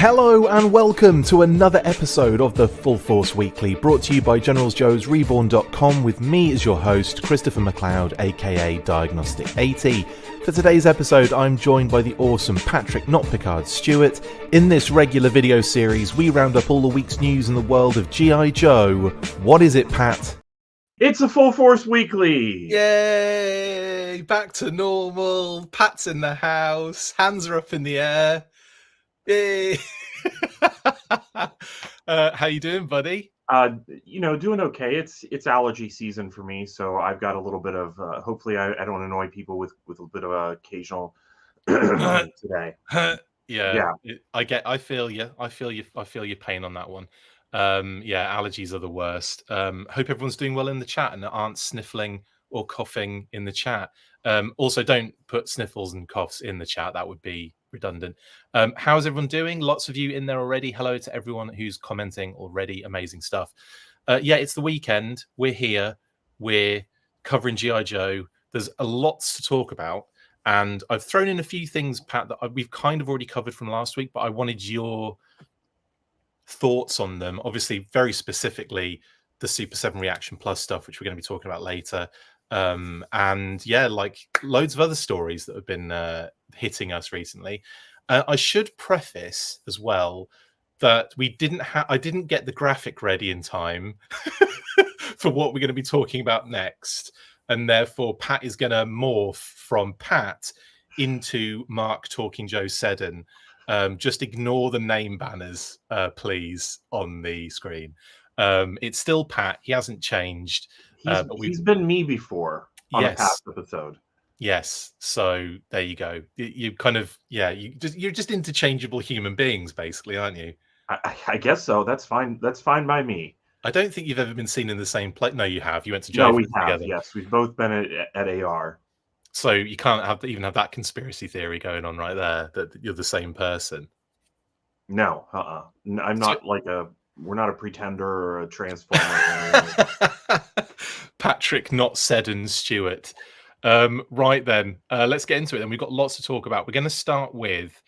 Hello and welcome to another episode of the Full Force Weekly, brought to you by Generals Joe's Reborn.com with me as your host, Christopher McLeod AKA Diagnostic 80. For today's episode, I'm joined by the awesome Patrick Notpicard Stewart. In this regular video series, we round up all the week's news in the world of G.I. Joe. What is it, Pat? It's a Full Force Weekly! Yay! Back to normal. Pat's in the house. Hands are up in the air. Yay! How you doing, buddy? Doing okay. It's allergy season for me, so I've got a little bit of. Hopefully, I don't annoy people with a bit of occasional today. Yeah. I feel you. I feel your pain on that one. Allergies are the worst. Hope everyone's doing well in the chat and aren't sniffling or coughing in the chat. Also, don't put sniffles and coughs in the chat. That would be redundant. How's everyone doing? Lots of you in there already. Hello to everyone who's commenting already. Amazing stuff. It's the weekend. We're here. We're covering G.I. Joe. There's a lot to talk about. And I've thrown in a few things, Pat, that we've kind of already covered from last week, but I wanted your thoughts on them. Obviously, very specifically, the Super 7 Reaction Plus stuff, which we're going to be talking about later. Like loads of other stories that have been hitting us recently. I should preface as well that I didn't get the graphic ready in time for what we're going to be talking about next, and therefore Pat is going to morph from Pat into Mark Talking Joe Seddon. Just ignore the name banners, please, on the screen. It's still Pat. He hasn't changed. He's been me before on a past episode. Yes, so there you go. You kind of you're just interchangeable human beings, basically, aren't you? I guess so. That's fine. That's fine by me. I don't think you've ever been seen in the same place. No, you have. You went to Joe. No, we have. Together. Yes, we've both been at AR. So you can't even have that conspiracy theory going on right there that you're the same person. No, I'm not we're not a pretender or a transformer. Patrick Not Seddon Stewart. Right then, let's get into it. And we've got lots to talk about. We're going to start with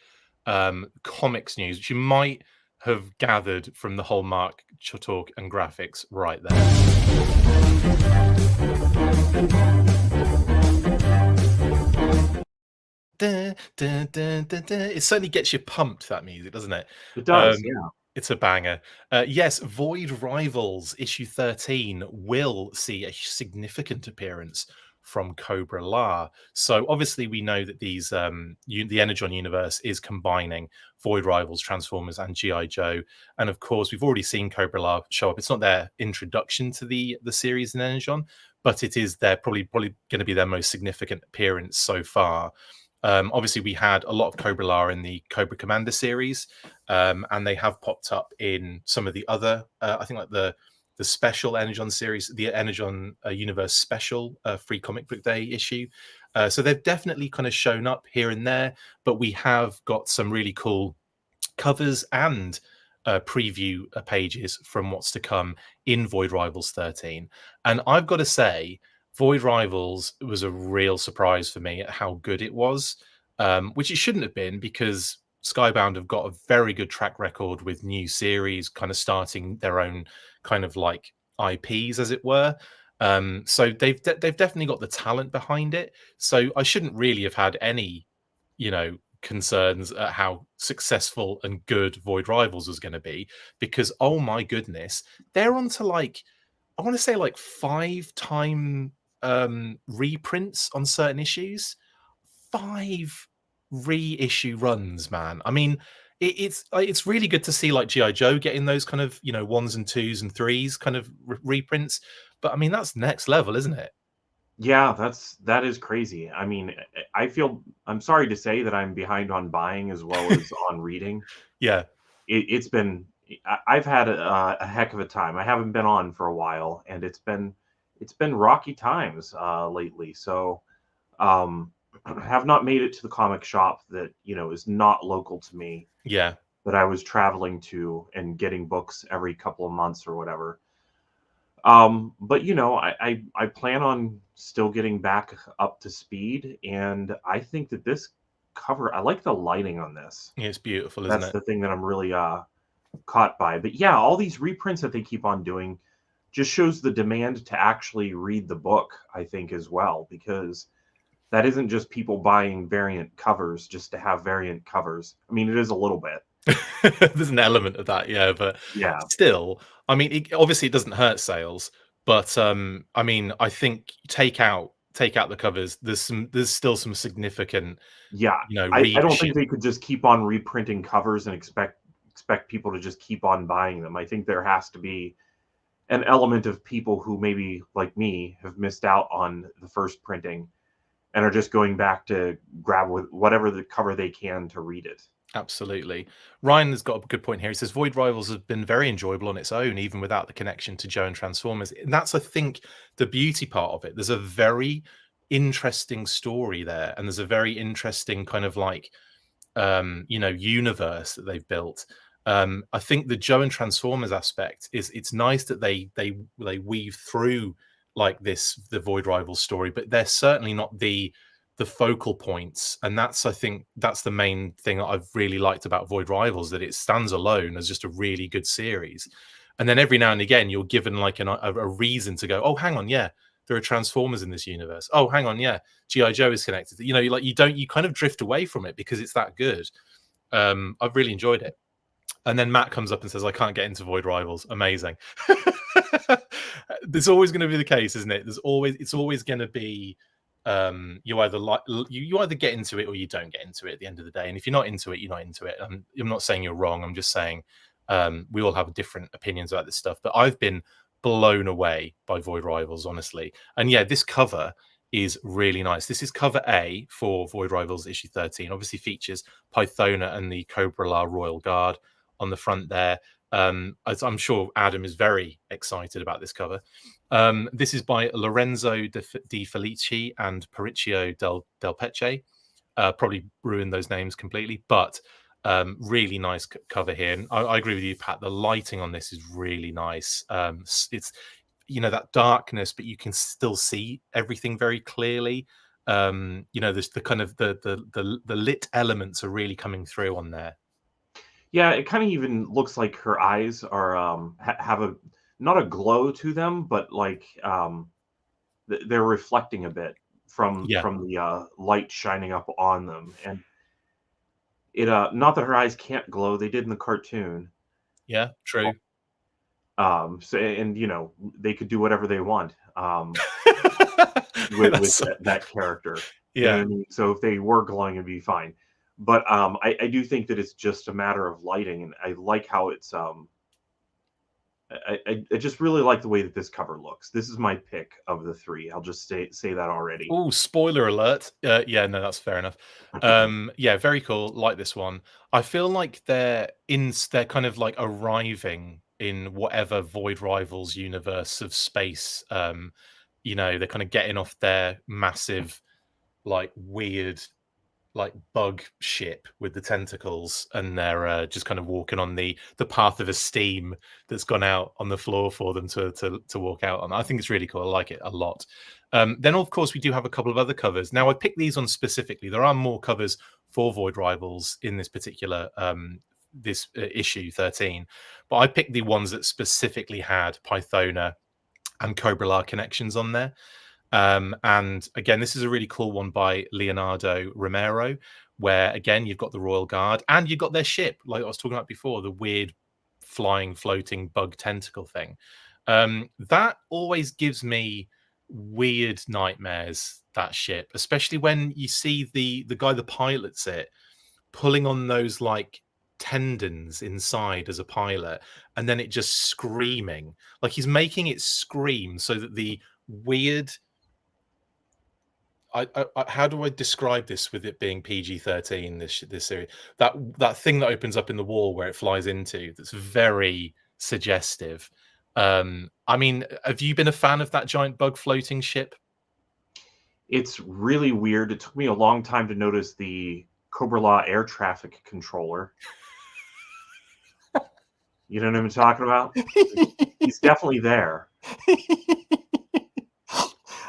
comics news, which you might have gathered from the whole Mark talk and graphics right there. It certainly gets you pumped, that music, doesn't it? It does, yeah. It's a banger. Yes, Void Rivals issue 13 will see a significant appearance from COBRA La. So obviously we know that these the Energon universe is combining Void Rivals, Transformers, and G.I. Joe. And of course, we've already seen COBRA La show up. It's not their introduction to the series in Energon, but it is their probably going to be their most significant appearance so far. Obviously, we had a lot of COBRA La in the Cobra Commander series, and they have popped up in some of the other, I think like the special Energon series, the Energon Universe special Free Comic Book Day issue. So they've definitely kind of shown up here and there, but we have got some really cool covers and preview pages from what's to come in Void Rivals 13. And I've got to say, Void Rivals was a real surprise for me at how good it was, which it shouldn't have been because SKYBOUND have got a very good track record with new series, kind of starting their own kind of like IPs, as it were. So they've definitely got the talent behind it. So I shouldn't really have had any, concerns at how successful and good Void Rivals was going to be, because oh my goodness, they're on to I want to say 5-time reprints on certain issues. 5 reissue runs, man. I mean, it's really good to see G.I. Joe getting those kind of 1s and 2s and 3s kind of reprints, but I mean that's next level, isn't it? Yeah, that is crazy. I mean, I'm sorry to say that I'm behind on buying as well as on reading. Yeah, I've had a heck of a time. I haven't been on for a while, and it's been rocky times lately. So have not made it to the comic shop that is not local to me. Yeah, that I was traveling to and getting books every couple of months or whatever. But I plan on still getting back up to speed, and I think that this cover. I like the lighting on this. It's beautiful, isn't That's it? the thing that I'm really caught by. But yeah, all these reprints that they keep on doing just shows the demand to actually read the book, I think, as well, because that isn't just people buying variant covers just to have variant covers. I mean, it is a little bit. There's an element of that, yeah, but Yeah. still, I mean, obviously it doesn't hurt sales, but I mean, I think take out the covers. There's still some significant, Yeah. I don't think readership. they could just keep on reprinting covers and expect people to just keep on buying them. I think there has to be an element of people who maybe, like me, have missed out on the first printing and are just going back to grab with whatever the cover they can to read it. Absolutely. Ryan has got a good point here. He says Void Rivals has been very enjoyable on its own, even without the connection to Joe and Transformers. And that's, I think, the beauty part of it. There's a very interesting story there, and there's a very interesting kind of like universe that they've built. I think the Joe and Transformers aspect is, it's nice that they weave through like the Void Rivals story, but they're certainly not the focal points. And that's, I think that's the main thing that I've really liked about Void Rivals, that it stands alone as just a really good series. And then every now and again you're given like a reason to go, oh, hang on, yeah, there are Transformers in this universe. Oh, hang on, yeah, GI Joe is connected. Like you kind of drift away from it because it's that good. I've really enjoyed it. And then Matt comes up and says, I can't get into Void Rivals. Amazing. There's always going to be the case, isn't it? It's always going to be, you either get into it or you don't get into it at the end of the day. And if you're not into it, you're not into it. I'm not saying you're wrong. I'm just saying we all have different opinions about this stuff. But I've been blown away by Void Rivals, honestly. And yeah, this cover is really nice. This is cover A for Void Rivals issue 13. Obviously features Pythona and the Cobra La Royal Guard on the front there. As I'm sure Adam is very excited about this cover. This is by Lorenzo Di Felici and Patricio Del Peche. Probably ruined those names completely, but really nice cover here. And I agree with you, Pat. The lighting on this is really nice. It's that darkness, but you can still see everything very clearly. There's the kind of the lit elements are really coming through on there. Yeah, it kind of even looks like her eyes are have a not a glow to them, but like they're reflecting a bit from the light shining up on them. And it not that her eyes can't glow, they did in the cartoon. Yeah, true. So and they could do whatever they want with that character. Yeah. You know what I mean? So if they were glowing, it'd be fine. But I do think that it's just a matter of lighting, and I like how it's I just really like the way that this cover looks. This is my pick of the three. I'll just say that already. Oh, spoiler alert. Yeah, no, that's fair enough. Yeah, very cool. Like this one. I feel like they're kind of like arriving in whatever Void Rivals universe of space. They're kind of getting off their massive, like weird, like bug ship with the tentacles, and they're just kind of walking on the path of esteem that's gone out on the floor for them to walk out on. I think it's really cool. I like it a lot. Then of course we do have a couple of other covers. Now I picked these on specifically. There are more covers for Void Rivals in this particular issue 13, but I picked the ones that specifically had Pythona and Cobra La connections on there. And again, this is a really cool one by Leonardo Romero, where again you've got the Royal Guard and you've got their ship, like I was talking about before, the weird flying, floating bug tentacle thing. That always gives me weird nightmares, that ship, especially when you see the guy that pilots it pulling on those like tendons inside as a pilot, and then it just screaming, like he's making it scream so that the weird how do I describe this with it being PG-13? This series, that thing that opens up in the wall where it flies into, that's very suggestive. I mean, have you been a fan of that giant bug floating ship? It's really weird. It took me a long time to notice the Cobra La air traffic controller. You know what I'm talking about? He's definitely there.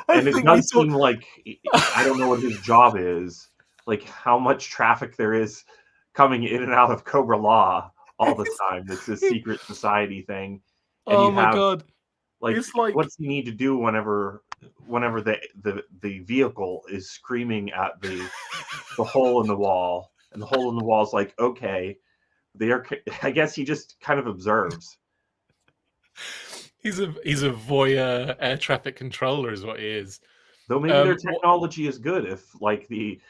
And it does seem like, I don't know what his job is, like how much traffic there is coming in and out of Cobra Law all the time. It's a secret society thing, and Oh you my have god. like, It's like what's he need to do whenever the vehicle is screaming at the hole in the wall, and the hole in the wall is like, okay, I guess he just kind of observes. he's a voyeur air traffic controller is what he is. Though maybe their What technology is good if like the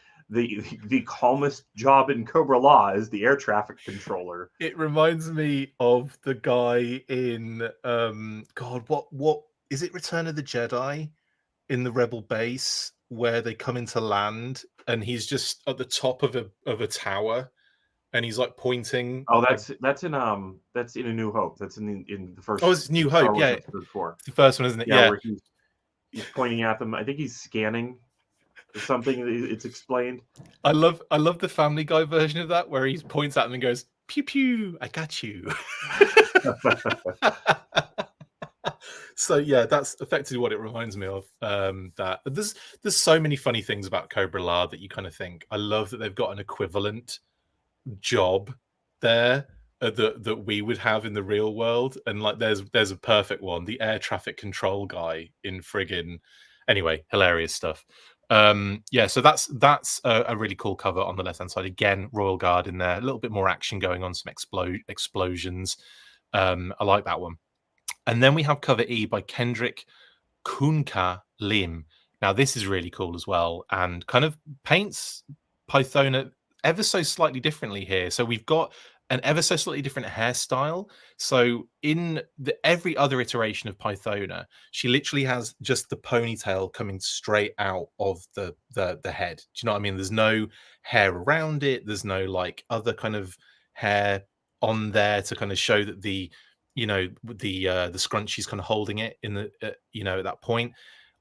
calmest job in Cobra Law is the air traffic controller. it reminds me of the guy in God, what is it, Return of the Jedi, in the Rebel base where they come into land and he's just at the top of a tower and he's like pointing Oh, like, that's in A New Hope. That's in the oh, first it's New Star Hope, Wars yeah, Episode 4. it's the first one, isn't it? Yeah, Yeah. where he's pointing at them. I think he's scanning or something. It's explained. I love the Family Guy version of that where he points at them and goes, pew pew, I got you. So yeah, that's effectively what it reminds me of. That there's so many funny things about Cobra La that you kind of think, I love that they've got an equivalent job there that we would have in the real world, and like there's a perfect one, the air traffic control guy in friggin', anyway, hilarious stuff. Yeah, so that's a really cool cover on the left hand side. Again, Royal Guard in there, a little bit more action going on, some explosions. I like that one. And then we have cover E by Kendrick Kunka Lim. Now, this is really cool as well, and kind of paints Pythona ever so slightly differently here. So we've got an ever so slightly different hairstyle. So in every other iteration of Pythona, she literally has just the ponytail coming straight out of the head. Do you know what I mean? There's no hair around it. There's no like other kind of hair on there to kind of show that the scrunchie's kind of holding it in the at that point.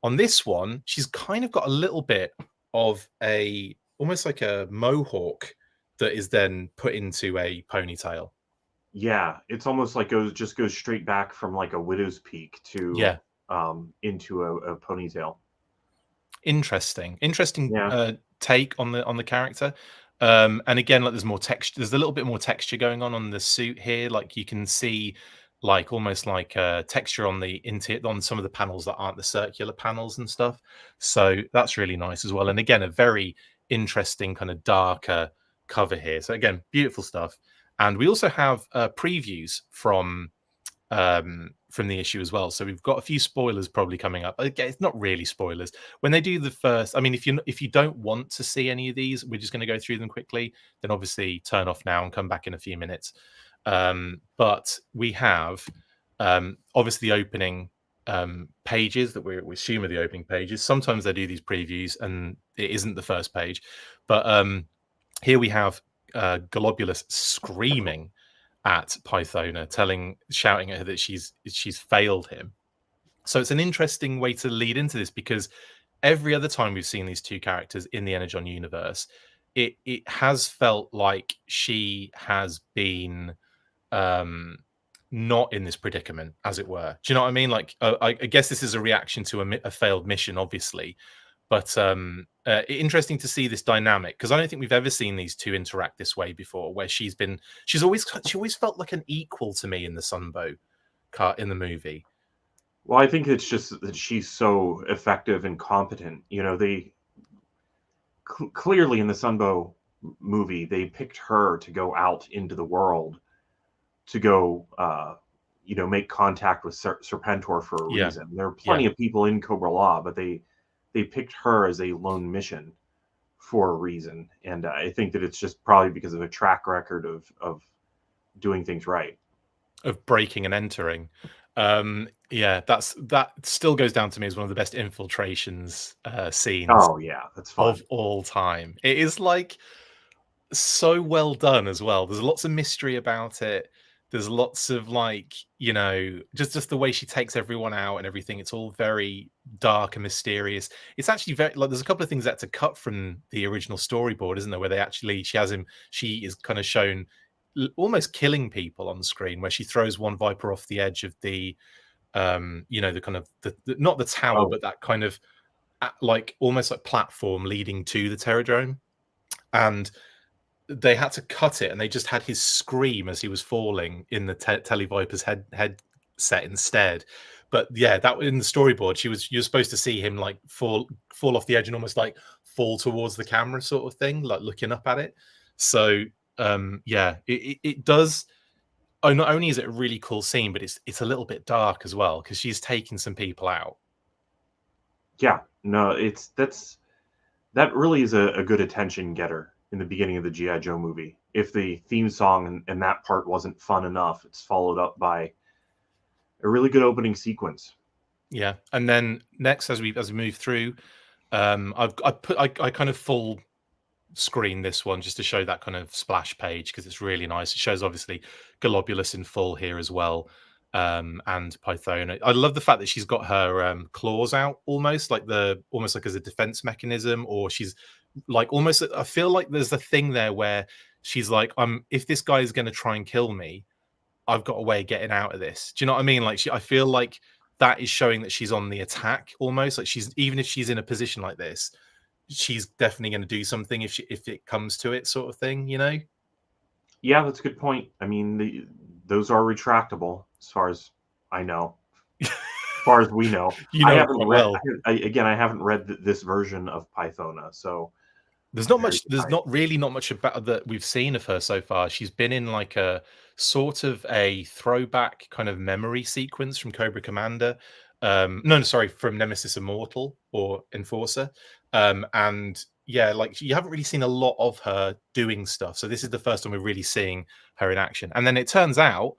On this one, she's kind of got a little bit of a almost like a mohawk that is then put into a ponytail. Yeah, it's almost like goes straight back from like a widow's peak to Yeah, into a ponytail. interesting Yeah. take on the character. And again, like there's more texture, there's a little bit more texture going on the suit here. Like you can see like almost like texture on on some of the panels that aren't the circular panels and stuff. So that's really nice as well. And again, a very interesting kind of darker cover here. So again, beautiful stuff. And we also have previews from the issue as well. So we've got a few spoilers probably coming up. Again, it's not really spoilers. When they do the first, I mean, if you don't want to see any of these, we're just going to go through them quickly. Then obviously turn off now and come back in a few minutes. But we have obviously the opening pages that we assume are the opening pages. Sometimes they do these previews and it isn't the first page, but here we have Globulus screaming at Pythona, shouting at her that she's failed him. So it's an interesting way to lead into this, because every other time we've seen these two characters in the Energon universe, it has felt like she has been not in this predicament, as it were. Do you know what I mean? Like, I guess this is a reaction to a failed mission, obviously, but interesting to see this dynamic, because I don't think we've ever seen these two interact this way before, where she always felt like an equal to me in the Sunbow car in the movie. Well, I think it's just that she's so effective and competent. You know, they clearly in the Sunbow movie, they picked her to go out into the world to go, make contact with Serpentor for a reason. There are plenty of people in Cobra Law, but they picked her as a lone mission for a reason. And I think that it's just probably because of a track record of doing things right. Of breaking and entering. That still goes down to me as one of the best infiltrations scenes that's fun. of all time. It is like so well done as well. There's lots of mystery about it. There's lots of like, just the way she takes everyone out and everything. It's all very dark and mysterious. It's actually very like there's a couple of things that to cut from the original storyboard, isn't there? Where she is kind of shown almost killing people on the screen, where she throws one Viper off the edge of the the kind of not the tower, but that kind of like almost like platform leading to the Terradrome. and they had to cut it, and they just had his scream as he was falling in the Televiper's headset instead. But yeah, that in the storyboard, you're supposed to see him like fall off the edge and almost like fall towards the camera, sort of thing, like looking up at it. So yeah, it does. Oh, not only is it a really cool scene, but it's a little bit dark as well because she's taking some people out. Yeah, no, that really is a good attention getter in the beginning of the G.I. Joe movie. If the theme song and that part wasn't fun enough, it's followed up by a really good opening sequence. Yeah, and then next, as we move through, I kind of full screen this one just to show that kind of splash page because it's really nice. It shows obviously Globulus in full here as well, and Pythona. I love the fact that she's got her claws out almost like as a defense mechanism, or she's like almost. I feel like there's a thing there where she's like, if this guy is going to try and kill me, I've got a way of getting out of this. Do you know what I mean? Like I feel like that is showing that she's on the attack almost. Like even if she's in a position like this, she's definitely going to do something if it comes to it, sort of thing, you know? Yeah, that's a good point. I mean, those are retractable, as far as I know. As far as we know, You know, I haven't read. well. I haven't read this version of Pythona, so There's not much. There's not much about that we've seen of her so far. She's been in like a sort of a throwback kind of memory sequence from Cobra Commander. No, sorry, from Nemesis Immortal or Enforcer. And yeah, like you haven't really seen a lot of her doing stuff. So this is the first time we're really seeing her in action. And then it turns out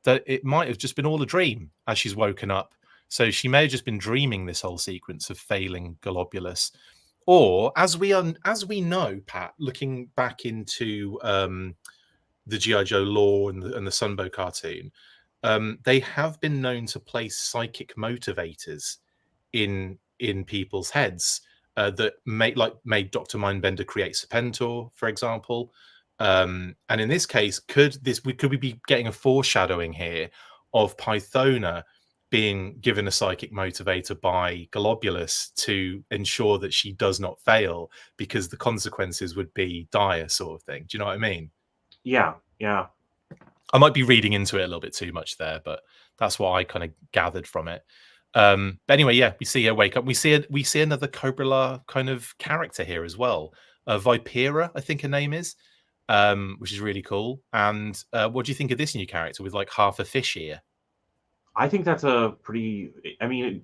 that it might have just been all a dream as she's woken up. So she may have just been dreaming this whole sequence of failing Globulus. Or as we know, Pat, looking back into the G.I. Joe lore and the Sunbow cartoon, they have been known to place psychic motivators in people's heads that made Dr. Mindbender create Serpentor, for example. And in this case, could we be getting a foreshadowing here of Pythona being given a psychic motivator by Globulus to ensure that she does not fail, because the consequences would be dire, sort of thing? Do you know what I mean? yeah. I might be reading into it a little bit too much there, but that's what I kind of gathered from it. But anyway, yeah, we see her wake up. We see another COBRA kind of character here as well. Vipera, I think her name is, which is really cool. And what do you think of this new character with like half a fish ear? I think that's a pretty. I mean,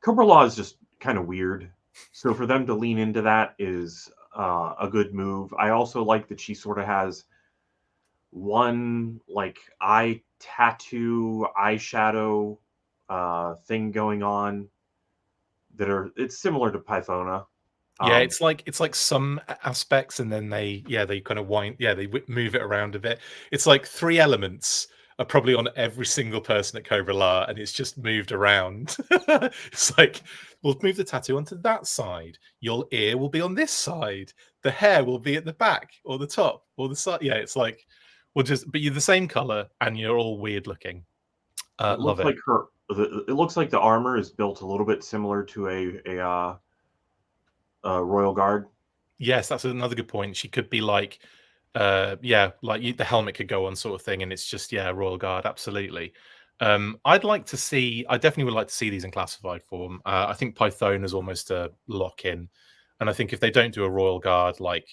Cobra Law is just kind of weird, so for them to lean into that is a good move. I also like that she sort of has one like eye tattoo, eyeshadow thing going on it's similar to Pythona. Yeah, it's like some aspects, and then they kind of move it around a bit. It's like three elements are probably on every single person at Cobra La, and it's just moved around. It's like, we'll move the tattoo onto that side. Your ear will be on this side. The hair will be at the back or the top or the side. Yeah, it's like, but you're the same color and you're all weird looking. Love it. It looks like the armor is built a little bit similar to a Royal Guard. Yes, that's another good point. She could be like, the helmet could go on, sort of thing, and it's just Royal Guard, absolutely. I definitely would like to see these in classified form. I think Python is almost a lock in, and I think if they don't do a Royal Guard like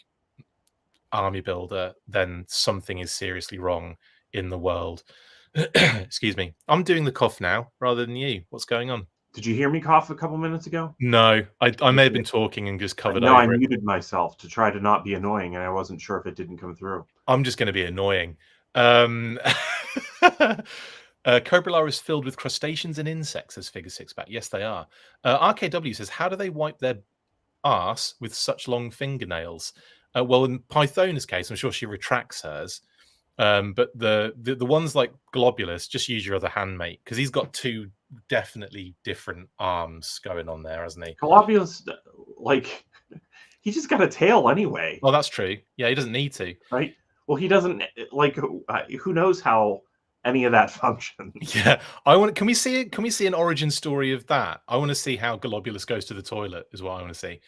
army builder, then something is seriously wrong in the world. Excuse me, I'm doing the cough now rather than you. What's going on? Did you hear me cough a couple minutes ago? No, I may have been talking and just covered over. No, I muted myself to try to not be annoying, and I wasn't sure if it didn't come through. I'm just going to be annoying. Cobra La is filled with crustaceans and insects, as Figure 6 back. Yes, they are. RKW says, how do they wipe their arse with such long fingernails? Well, in Pythona's case, I'm sure she retracts hers. But the ones like Globulus, just use your other hand, mate, because he's got two definitely different arms going on there, hasn't he? Globulus, like, he just got a tail anyway. Oh, that's true. Yeah, he doesn't need to. Right? Well, he doesn't, like, who knows how any of that functions. Yeah, can we see an origin story of that? I want to see how Globulus goes to the toilet, is what I want to see.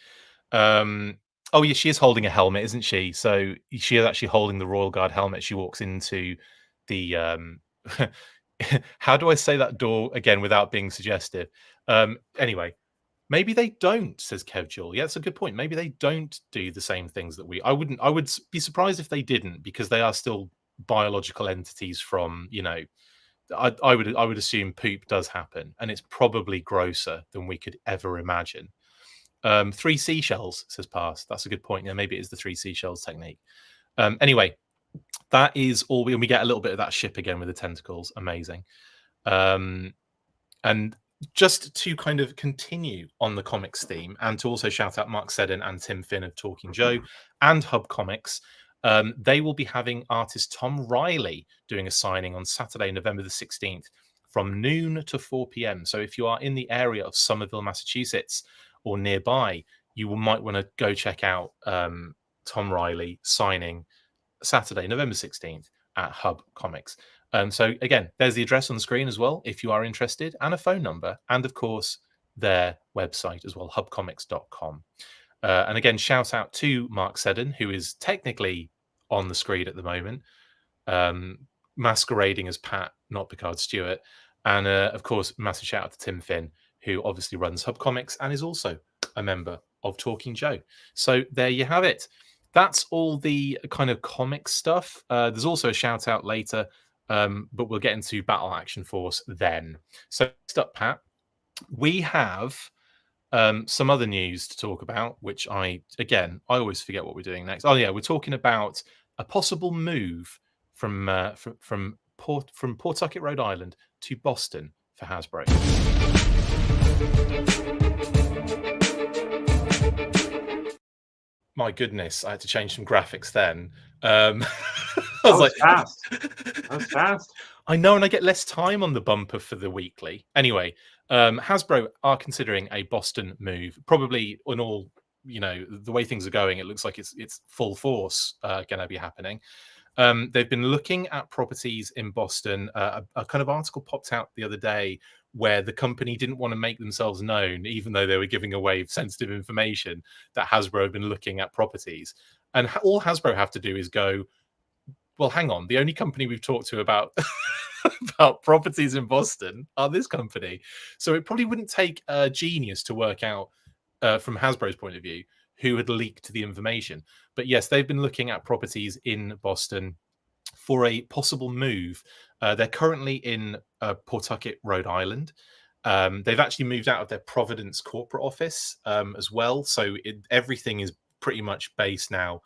Oh yeah, she is holding a helmet, isn't she? So she is actually holding the Royal Guard helmet. She walks into the how do I say that door again without being suggestive? Anyway, maybe they don't, says Kevjul. Yeah, that's a good point. Maybe they don't do the same things that we. I would be surprised if they didn't, because they are still biological entities from, you know, I would assume poop does happen, and it's probably grosser than we could ever imagine. 3 seashells, says Pass. That's a good point. Yeah, maybe it is the 3 seashells technique. Anyway, that is all we get a little bit of that ship again with the tentacles. Amazing. And just to kind of continue on the comics theme, and to also shout out Mark Seddon and Tim Finn of Talking Joe and Hub Comics, they will be having artist Tom Riley doing a signing on Saturday, November the 16th from noon to 4 p.m. So if you are in the area of Somerville, Massachusetts or nearby, you might want to go check out Tom Riley signing Saturday, November 16th at Hub Comics. So again, there's the address on the screen as well, if you are interested, and a phone number, and of course, their website as well, hubcomics.com. And again, shout out to Mark Seddon, who is technically on the screen at the moment, masquerading as Pat Notpicard Stewart. And of course, massive shout out to Tim Finn, who obviously runs Hub Comics and is also a member of Talking Joe. So there you have it. That's all the kind of comic stuff. There's also a shout out later, but we'll get into Battle Action Force then. So next up, Pat, we have some other news to talk about, which I always forget what we're doing next. Oh yeah, we're talking about a possible move from Pawtucket, Rhode Island to Boston for Hasbro. My goodness, I had to change some graphics then. I was like, fast. That was fast. I know, and I get less time on the bumper for the weekly. Anyway, Hasbro are considering a Boston move. Probably on all, you know, the way things are going, it looks like it's full force going to be happening. They've been looking at properties in Boston. A kind of article popped out the other day where the company didn't want to make themselves known, even though they were giving away sensitive information, that Hasbro had been looking at properties. And all Hasbro have to do is go, well, hang on, the only company we've talked to about about properties in Boston are this company. So it probably wouldn't take a genius to work out from Hasbro's point of view who had leaked the information. But yes, they've been looking at properties in Boston for a possible move. They're currently in Pawtucket, Rhode Island. They've actually moved out of their Providence corporate office as well. So everything is pretty much based now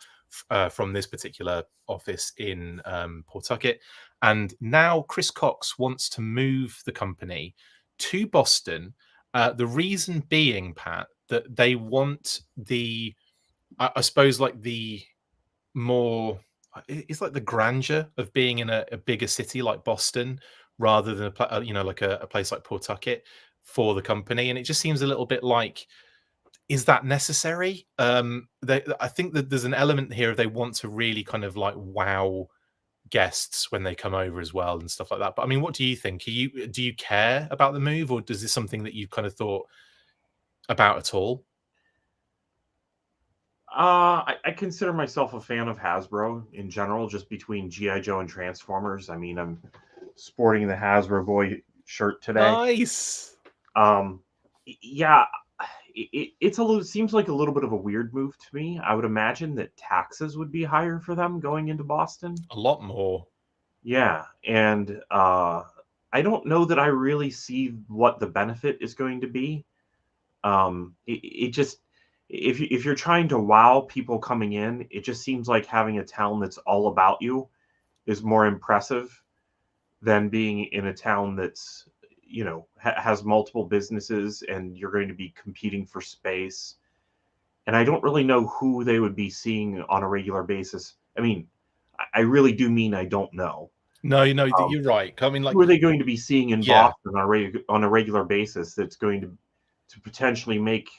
from this particular office in Pawtucket. And now Chris Cox wants to move the company to Boston. The reason being, Pat, that they want the, I suppose, like the more, it's like the grandeur of being in a bigger city like Boston rather than like a place like Pawtucket for the company. And it just seems a little bit like, is that necessary? I think that there's an element here of they want to really kind of like wow guests when they come over as well and stuff like that. But I mean, what do you think? Do you care about the move, or is this something that you've kind of thought about at all? I consider myself a fan of Hasbro in general, just between G.I. Joe and Transformers. I mean, I'm sporting the Hasbro boy shirt today. Nice. Yeah, it's a little, seems like a little bit of a weird move to me. I would imagine that taxes would be higher for them going into Boston. A lot more. Yeah, and I don't know that I really see what the benefit is going to be. It just, if you're trying to wow people coming in, it just seems like having a town that's all about you is more impressive than being in a town that's, you know, has multiple businesses and you're going to be competing for space. And I don't really know who they would be seeing on a regular basis. I mean, I really do mean I don't know. No, you're right. I mean, like, who are they going to be seeing in Yeah. Boston on a regular basis that's going to potentially make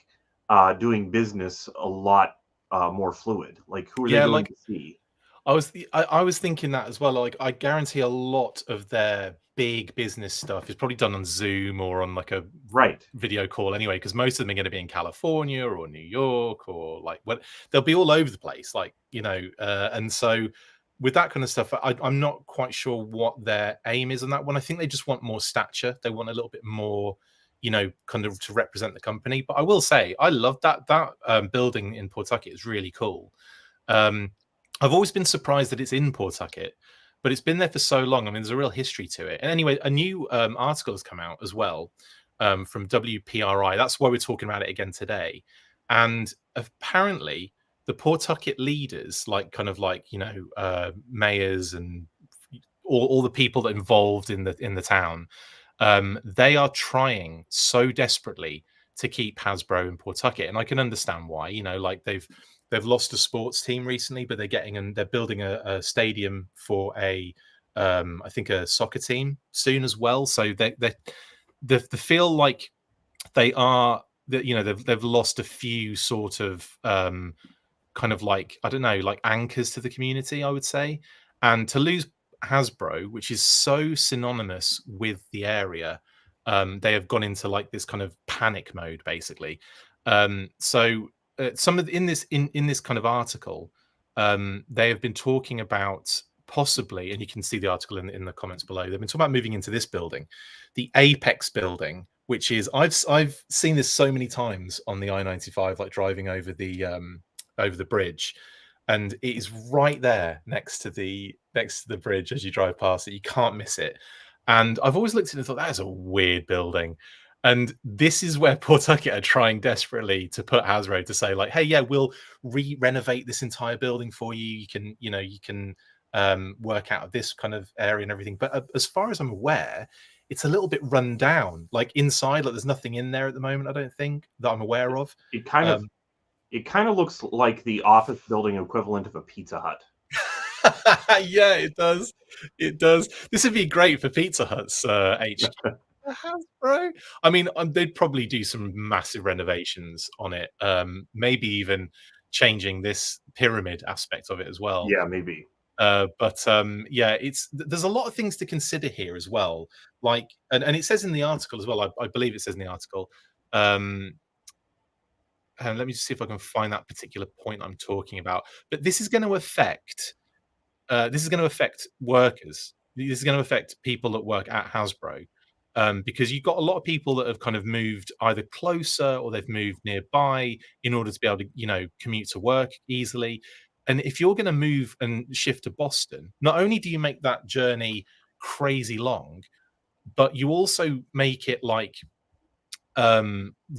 doing business a lot more fluid? Like, who are they going to see? I was thinking that as well. Like, I guarantee a lot of their big business stuff is probably done on Zoom or on like a Right. video call anyway, because most of them are going to be in California or New York or like what they'll be all over the place, like, you know, and so with that kind of stuff, I'm not quite sure what their aim is on that one. I think they just want more stature. They want a little bit more, you know, kind of to represent the company. But I will say, I love that building in Pawtucket is really cool. Um, I've always been surprised that it's in Pawtucket, but it's been there for so long. I mean, there's a real history to it. And anyway, a new article has come out as well from WPRI. That's why we're talking about it again today. And apparently, the Pawtucket leaders, like kind of like, you know, mayors and all the people that involved in the town, they are trying so desperately to keep Hasbro in Pawtucket, and I can understand why. You know, like they've lost a sports team recently, but they're building a stadium for a I think a soccer team soon as well. So they feel like they are that, you know, they've lost a few sort of kind of like, I don't know, like anchors to the community, I would say. And to lose Hasbro, which is so synonymous with the area, they have gone into like this kind of panic mode, basically. So some of in this kind of article, they have been talking about possibly, and you can see the article in the comments below. They've been talking about moving into this building, the Apex building, which is I've seen this so many times on the I-95, like driving over the bridge, and it is right there next to the bridge as you drive past it. You can't miss it. And I've always looked at it and thought, that is a weird building. And this is where Pawtucket are trying desperately to put Hasbro to say, like, hey, yeah, we'll renovate this entire building for you. You can, you know, you can work out of this kind of area and everything. But as far as I'm aware, it's a little bit run down. Like inside, like there's nothing in there at the moment, I don't think, that I'm aware of. It kind of looks like the office building equivalent of a Pizza Hut. Yeah, it does. It does. This would be great for Pizza Hut's HQ. Hasbro. I mean, they'd probably do some massive renovations on it. Maybe even changing this pyramid aspect of it as well. Yeah, maybe. But yeah, there's a lot of things to consider here as well. Like, and it says in the article as well. I believe it says in the article. And let me just see if I can find that particular point I'm talking about. But this is going to affect workers. This is going to affect people that work at Hasbro, because you've got a lot of people that have kind of moved either closer or they've moved nearby in order to be able to, you know, commute to work easily. And if you're going to move and shift to Boston, not only do you make that journey crazy long, but you also make it like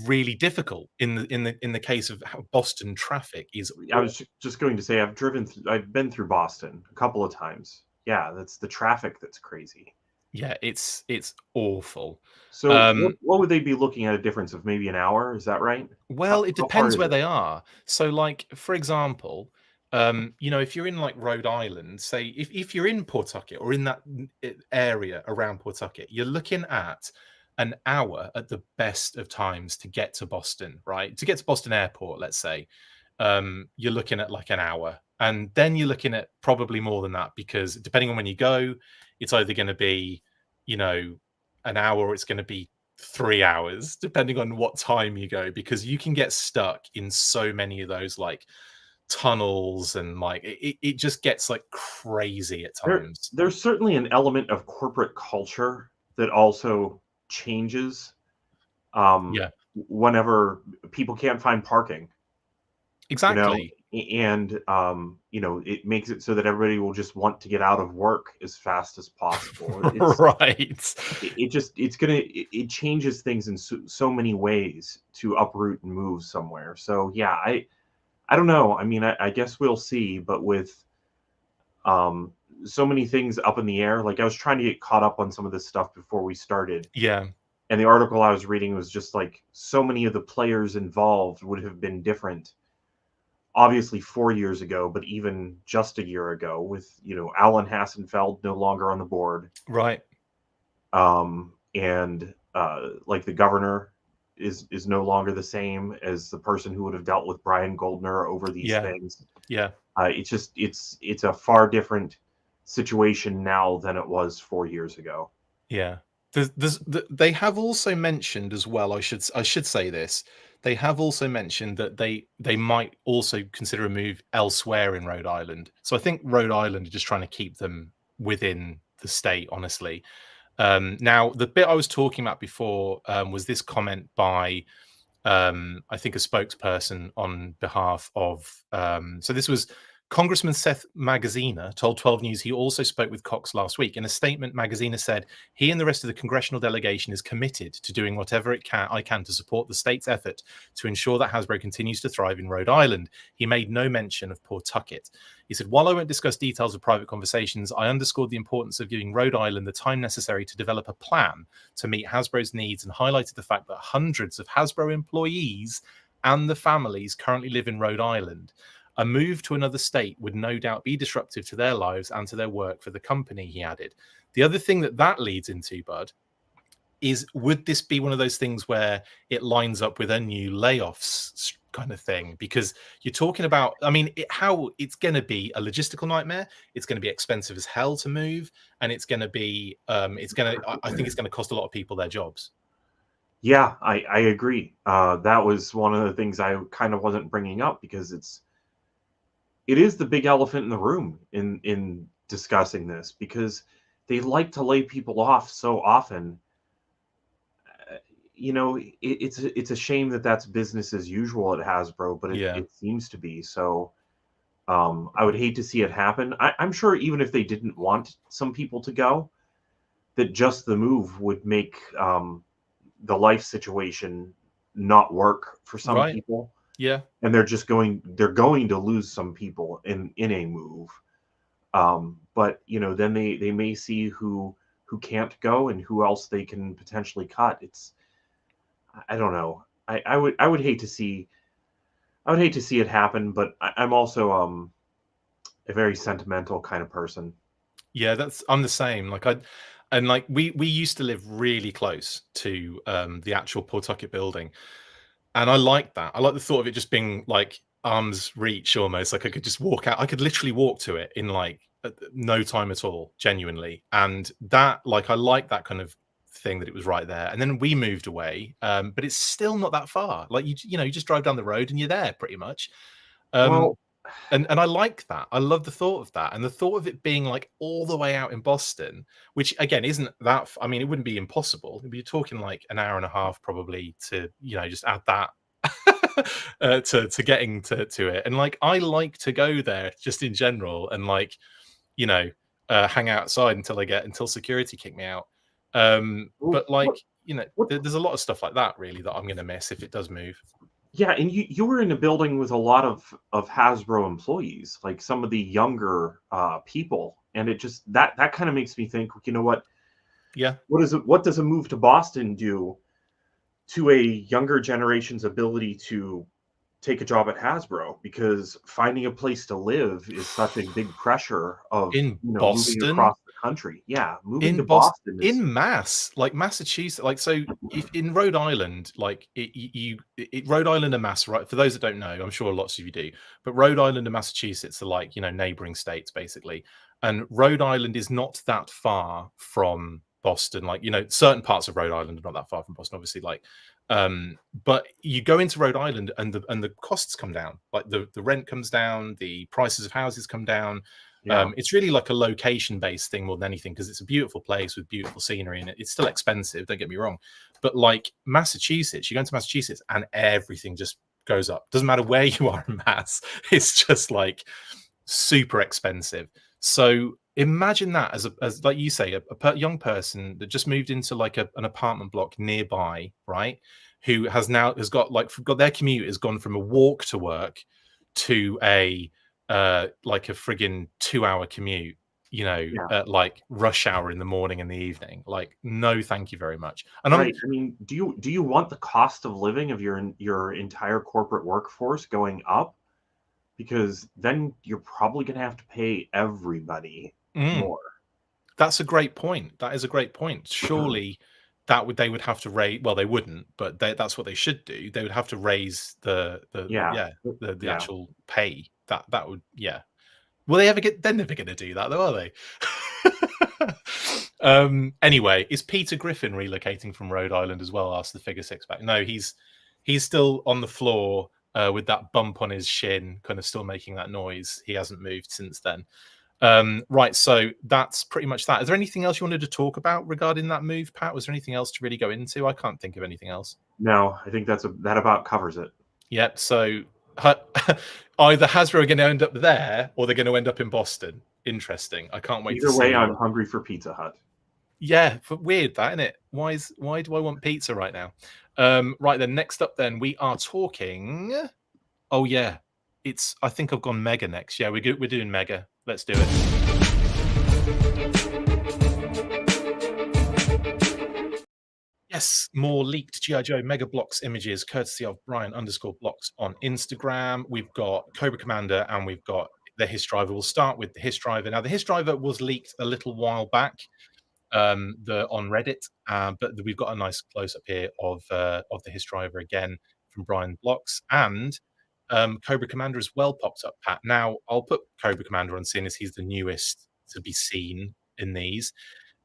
really difficult in the case of how Boston traffic is. I was just going to say I've been through Boston a couple of times. Yeah, that's the traffic that's crazy. Yeah, it's awful. So what would they be looking at, a difference of maybe an hour? Is that right? Well, it depends where they are. So, like, for example, you know, if you're in like Rhode Island, say if you're in Pawtucket or in that area around Pawtucket, you're looking at an hour at the best of times to get to Boston, right? To get to Boston Airport, let's say, you're looking at like an hour. And then you're looking at probably more than that, because depending on when you go, it's either going to be, you know, an hour or it's going to be 3 hours, depending on what time you go, because you can get stuck in so many of those like tunnels, and like it just gets like crazy at times. There's certainly an element of corporate culture that also changes whenever people can't find parking. Exactly. And you know, it makes it so that everybody will just want to get out of work as fast as possible. Right. It changes things in so many ways to uproot and move somewhere. So yeah, I don't know. I mean, I guess we'll see, but with so many things up in the air, like I was trying to get caught up on some of this stuff before we started. Yeah. And the article I was reading was just like, so many of the players involved would have been different, obviously 4 years ago, but even just a year ago, with, you know, Alan Hassenfeld no longer on the board. Right. And like the governor is no longer the same as the person who would have dealt with Brian Goldner over these things. Yeah. It's a far different situation now than it was 4 years ago. Yeah. They have also mentioned as well. I should say this. They have also mentioned that they might also consider a move elsewhere in Rhode Island. So I think Rhode Island are just trying to keep them within the state. Honestly, now the bit I was talking about before was this comment by I think a spokesperson on behalf of so this was Congressman Seth Magaziner told 12 News he also spoke with Cox last week. In a statement, Magaziner said he and the rest of the congressional delegation is committed to doing whatever I can to support the state's effort to ensure that Hasbro continues to thrive in Rhode Island. He made no mention of Pawtucket. He said, while I won't discuss details of private conversations, I underscored the importance of giving Rhode Island the time necessary to develop a plan to meet Hasbro's needs and highlighted the fact that hundreds of Hasbro employees and the families currently live in Rhode Island. A move to another state would no doubt be disruptive to their lives and to their work for the company, he added. The other thing that leads into, Bud, is would this be one of those things where it lines up with a new layoffs kind of thing? Because you're talking about, I mean, how it's going to be a logistical nightmare. It's going to be expensive as hell to move, and it's going to be, I think it's going to cost a lot of people their jobs. Yeah, I agree. That was one of the things I kind of wasn't bringing up because it is the big elephant in the room in discussing this, because they like to lay people off so often. You know, it's a shame that that's business as usual at Hasbro, but Yeah. it seems to be. So I would hate to see it happen. I'm sure even if they didn't want some people to go, that just the move would make the life situation not work for some Right. people. Yeah. And they're going to lose some people in a move. But you know, then they may see who can't go and who else they can potentially cut. I don't know. I would hate to see it happen, but I'm also a very sentimental kind of person. Yeah, I'm the same. Like we used to live really close to the actual Pawtucket building, and I like that. I like the thought of it just being like arm's reach almost. Like I could just walk out. I could literally walk to it in like no time at all, genuinely. And that, like, I like that kind of thing that it was right there. And then we moved away, but it's still not that far. Like you know, you just drive down the road and you're there pretty much. Um, Well, and I like that. I love the thought of that, and the thought of it being like all the way out in Boston, which again isn't that. I mean, it wouldn't be impossible. You're talking like an hour and a half probably to just add that to getting to it. And like I like to go there just in general, and like you know hang outside until security kick me out. well, But like what there's a lot of stuff like that really that I'm going to miss if it does move. Yeah, and you were in a building with a lot of Hasbro employees, like some of the younger people, and it just that kind of makes me think, you know Yeah. what does a move to Boston do to a younger generation's ability to take a job at Hasbro? Because finding a place to live is such a big pressure of, In you know, moving Boston, across the country. Yeah, moving to Boston is in mass, like Massachusetts, like so if in Rhode Island, like Rhode Island and Mass, right? For those that don't know, I'm sure lots of you do, but Rhode Island and Massachusetts are like, neighboring states basically. And Rhode Island is not that far from Boston. Like, certain parts of Rhode Island are not that far from Boston, obviously. Like, but you go into Rhode Island and the costs come down, like the rent comes down, the prices of houses come down. yeah, It's really like a location-based thing more than anything because it's a beautiful place with beautiful scenery, and it's still expensive. Don't get me wrong, but like Massachusetts, you go into Massachusetts and everything just goes up. Doesn't matter where you are in Mass, it's just like super expensive. So imagine that as like you say, a young person that just moved into like an apartment block nearby, right? Who has got their commute has gone from a walk to work to a like a friggin' 2-hour commute, yeah. at like rush hour in the morning and the evening. Like, no, thank you very much. And I'm Right. I mean, do you want the cost of living of your entire corporate workforce going up? Because then you're probably going to have to pay everybody mm, more. that's a great point. That is a great point. Surely they would have to raise. Well, they wouldn't, but that's what they should do. They would have to raise Yeah. the Yeah. actual pay. That would, yeah. Will they ever get? They're never going to do that, though, are they? Anyway, is Peter Griffin relocating from Rhode Island as well? Asked the figure six pack. No, he's still on the floor with that bump on his shin, kind of still making that noise. He hasn't moved since then. Right, so that's pretty much that. Is there anything else you wanted to talk about regarding that move, Pat? Was there anything else to really go into? I can't think of anything else. No, I think that about covers it. Yep. So either Hasbro are going to end up there, or they're going to end up in Boston. Interesting. I can't wait to see. Either way, I'm hungry for Pizza Hut. Yeah, weird that, isn't it? Why do I want pizza right now? Right then, next up, then we are talking. Oh yeah, I think I've gone Mega next. Yeah, we're doing Mega. Let's do it. Yes, more leaked G.I. Joe Mega Blocks images, courtesy of Brian_Blocks on Instagram. We've got Cobra Commander and we've got the HISS driver. We'll start with the HISS driver. Now, the HISS driver was leaked a little while back on Reddit, but we've got a nice close-up here of the HISS driver again from Brian Blocks, and Cobra Commander as well popped up, Pat. Now, I'll put Cobra Commander on, seeing as he's the newest to be seen in these.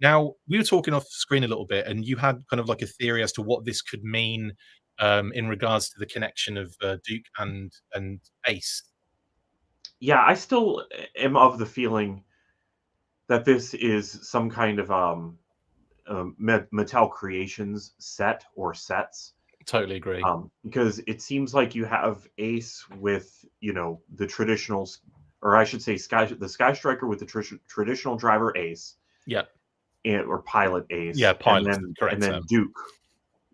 Now, we were talking off screen a little bit, and you had kind of like a theory as to what this could mean in regards to the connection of Duke and Ace. Yeah, I still am of the feeling that this is some kind of Mattel Creations set or sets. Totally agree. Because it seems like you have Ace with, the traditional, or I should say the Sky Striker with the traditional driver Ace. Yeah. Or pilot Ace. Yeah, pilot. And then Duke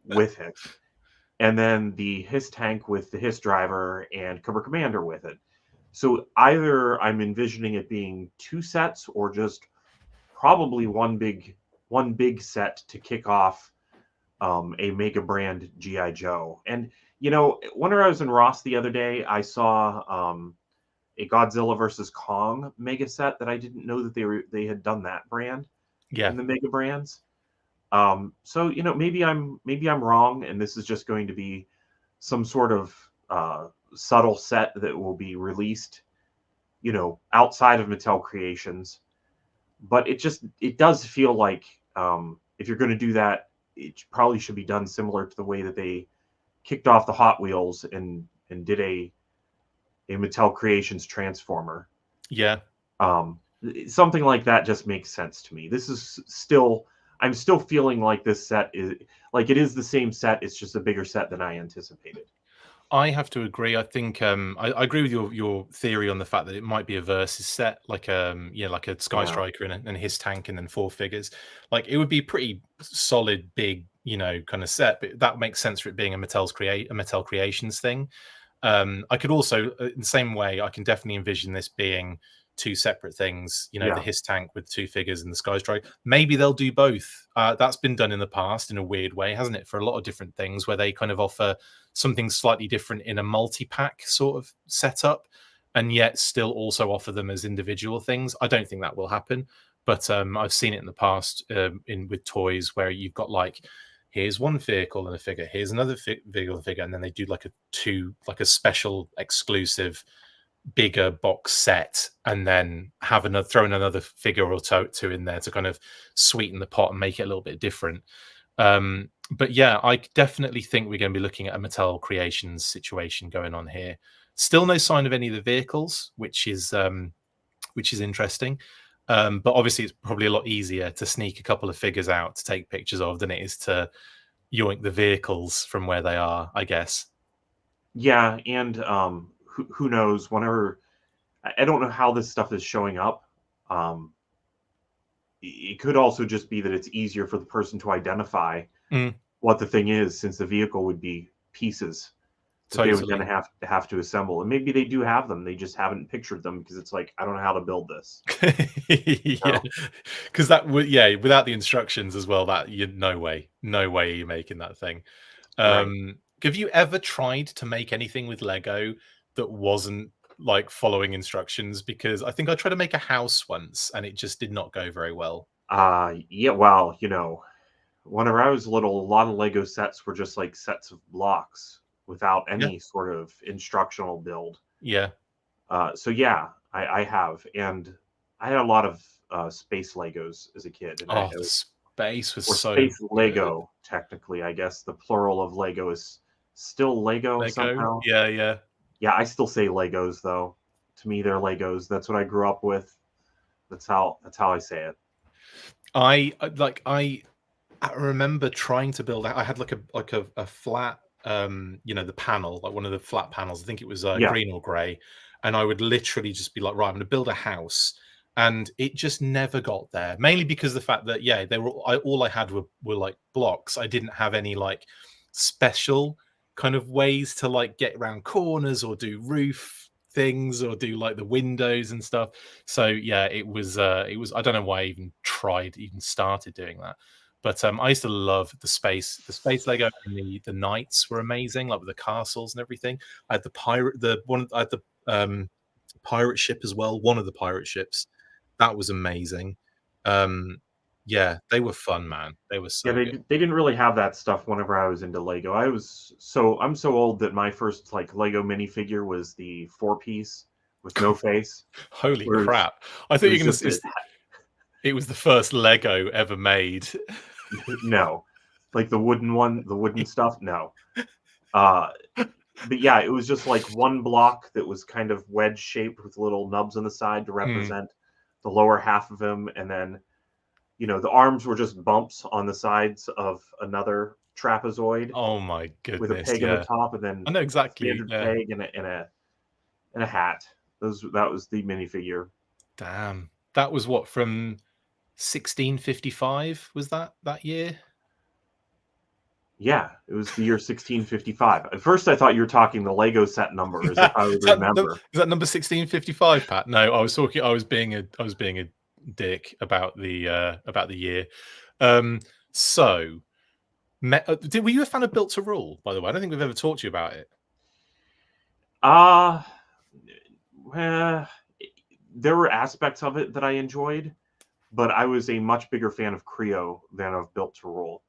with it. And then the HISS tank with the HISS driver and Cobra Commander with it. So either I'm envisioning it being two sets or just probably one big set to kick off a mega brand G.I. Joe. And, when I was in Ross the other day, I saw a Godzilla versus Kong mega set that I didn't know that they had done that brand. Yeah. In the mega brands. So maybe I'm wrong, and this is just going to be some sort of subtle set that will be released, outside of Mattel Creations. But it does feel like if you're going to do that, it probably should be done similar to the way that they kicked off the Hot Wheels and did a Mattel Creations Transformer. Yeah. Something like that just makes sense to me. I'm still feeling like this set is like it is the same set. It's just a bigger set than I anticipated. I have to agree. I think I agree with your theory on the fact that it might be a versus set, like like a Sky Striker and HISS tank, and then 4 figures. Like it would be pretty solid, big, kind of set. But that makes sense for it being a Mattel Creations thing. I could also, in the same way, I can definitely envision this being 2 separate things, the HISS tank with 2 figures and the Sky Strike. Maybe they'll do both. That's been done in the past in a weird way, hasn't it, for a lot of different things, where they kind of offer something slightly different in a multi-pack sort of setup, and yet still also offer them as individual things. I don't think that will happen, but I've seen it in the past with toys where you've got like, here's one vehicle and a figure, here's another vehicle and a figure, and then they do like a special exclusive bigger box set, and then have throw in another figure or two in there to kind of sweeten the pot and make it a little bit different. But yeah, I definitely think we're going to be looking at a Mattel Creations situation going on here. Still no sign of any of the vehicles, which is interesting. But obviously it's probably a lot easier to sneak a couple of figures out to take pictures of than it is to yoink the vehicles from where they are, I guess. Yeah, and who knows, whenever I don't know how this stuff is showing up. It could also just be that it's easier for the person to identify what the thing is, since the vehicle would be pieces that they would then have to assemble. And maybe they do have them, they just haven't pictured them because it's like, I don't know how to build this. Yeah, because that would, without the instructions as well, that no way you're making that thing. Right. Have you ever tried to make anything with Lego that wasn't like following instructions? Because I think I tried to make a house once and it just did not go very well. Yeah, well, whenever I was little, a lot of Lego sets were just like sets of blocks without any sort of instructional build. Yeah. So yeah, I have, and I had a lot of space Legos as a kid, and Oh, the space was or so space good. Lego, technically, I guess the plural of Lego is still Lego Lego, somehow. yeah, yeah. Yeah, I still say Legos though. To me, they're Legos. That's what I grew up with. That's how I say it. I remember trying to build. I had a flat, the panel, like one of the flat panels. I think it was Yeah, green or grey, and I would literally just be like, right, I'm going to build a house, and it just never got there. Mainly because the fact that they were all I had were like blocks. I didn't have any like special kind of ways to like get around corners or do roof things or do like the windows and stuff. So yeah, it was I don't know why I even started doing that. But I used to love the space Lego, and the knights were amazing, like with the castles and everything. I had I had the pirate ship as well, one of the pirate ships. That was amazing. Um, yeah, they were fun, man. They were yeah. so They good. they didn't really have that stuff whenever I was into Lego. I'm so old that my first like Lego minifigure was the 4-piece with no face. Holy Where crap! I it thought you was were gonna. just a It was the first Lego ever made. no, like the wooden one, the wooden stuff. No, uh, but yeah, it was just like one block that was kind of wedge shaped with little nubs on the side to Mm. represent the lower half of him, and then the arms were just bumps on the sides of another trapezoid Oh my with a goodness! peg on the Yeah, top, and I then know a exactly. standard Yeah, peg and a hat. That was the minifigure. damn. That was what, from 1655? Was that year? Yeah, it was the year 1655. At first, I thought you were talking the Lego set number, as if I would Is remember. that number 1655, Pat? No, I was talking. I was being a dick about the year. Um, so, were you a fan of Built to Rule? By the way, I don't think we've ever talked to you about it. Uh, eh, there were aspects of it that I enjoyed, but I was a much bigger fan of Creo than of Built to Rule.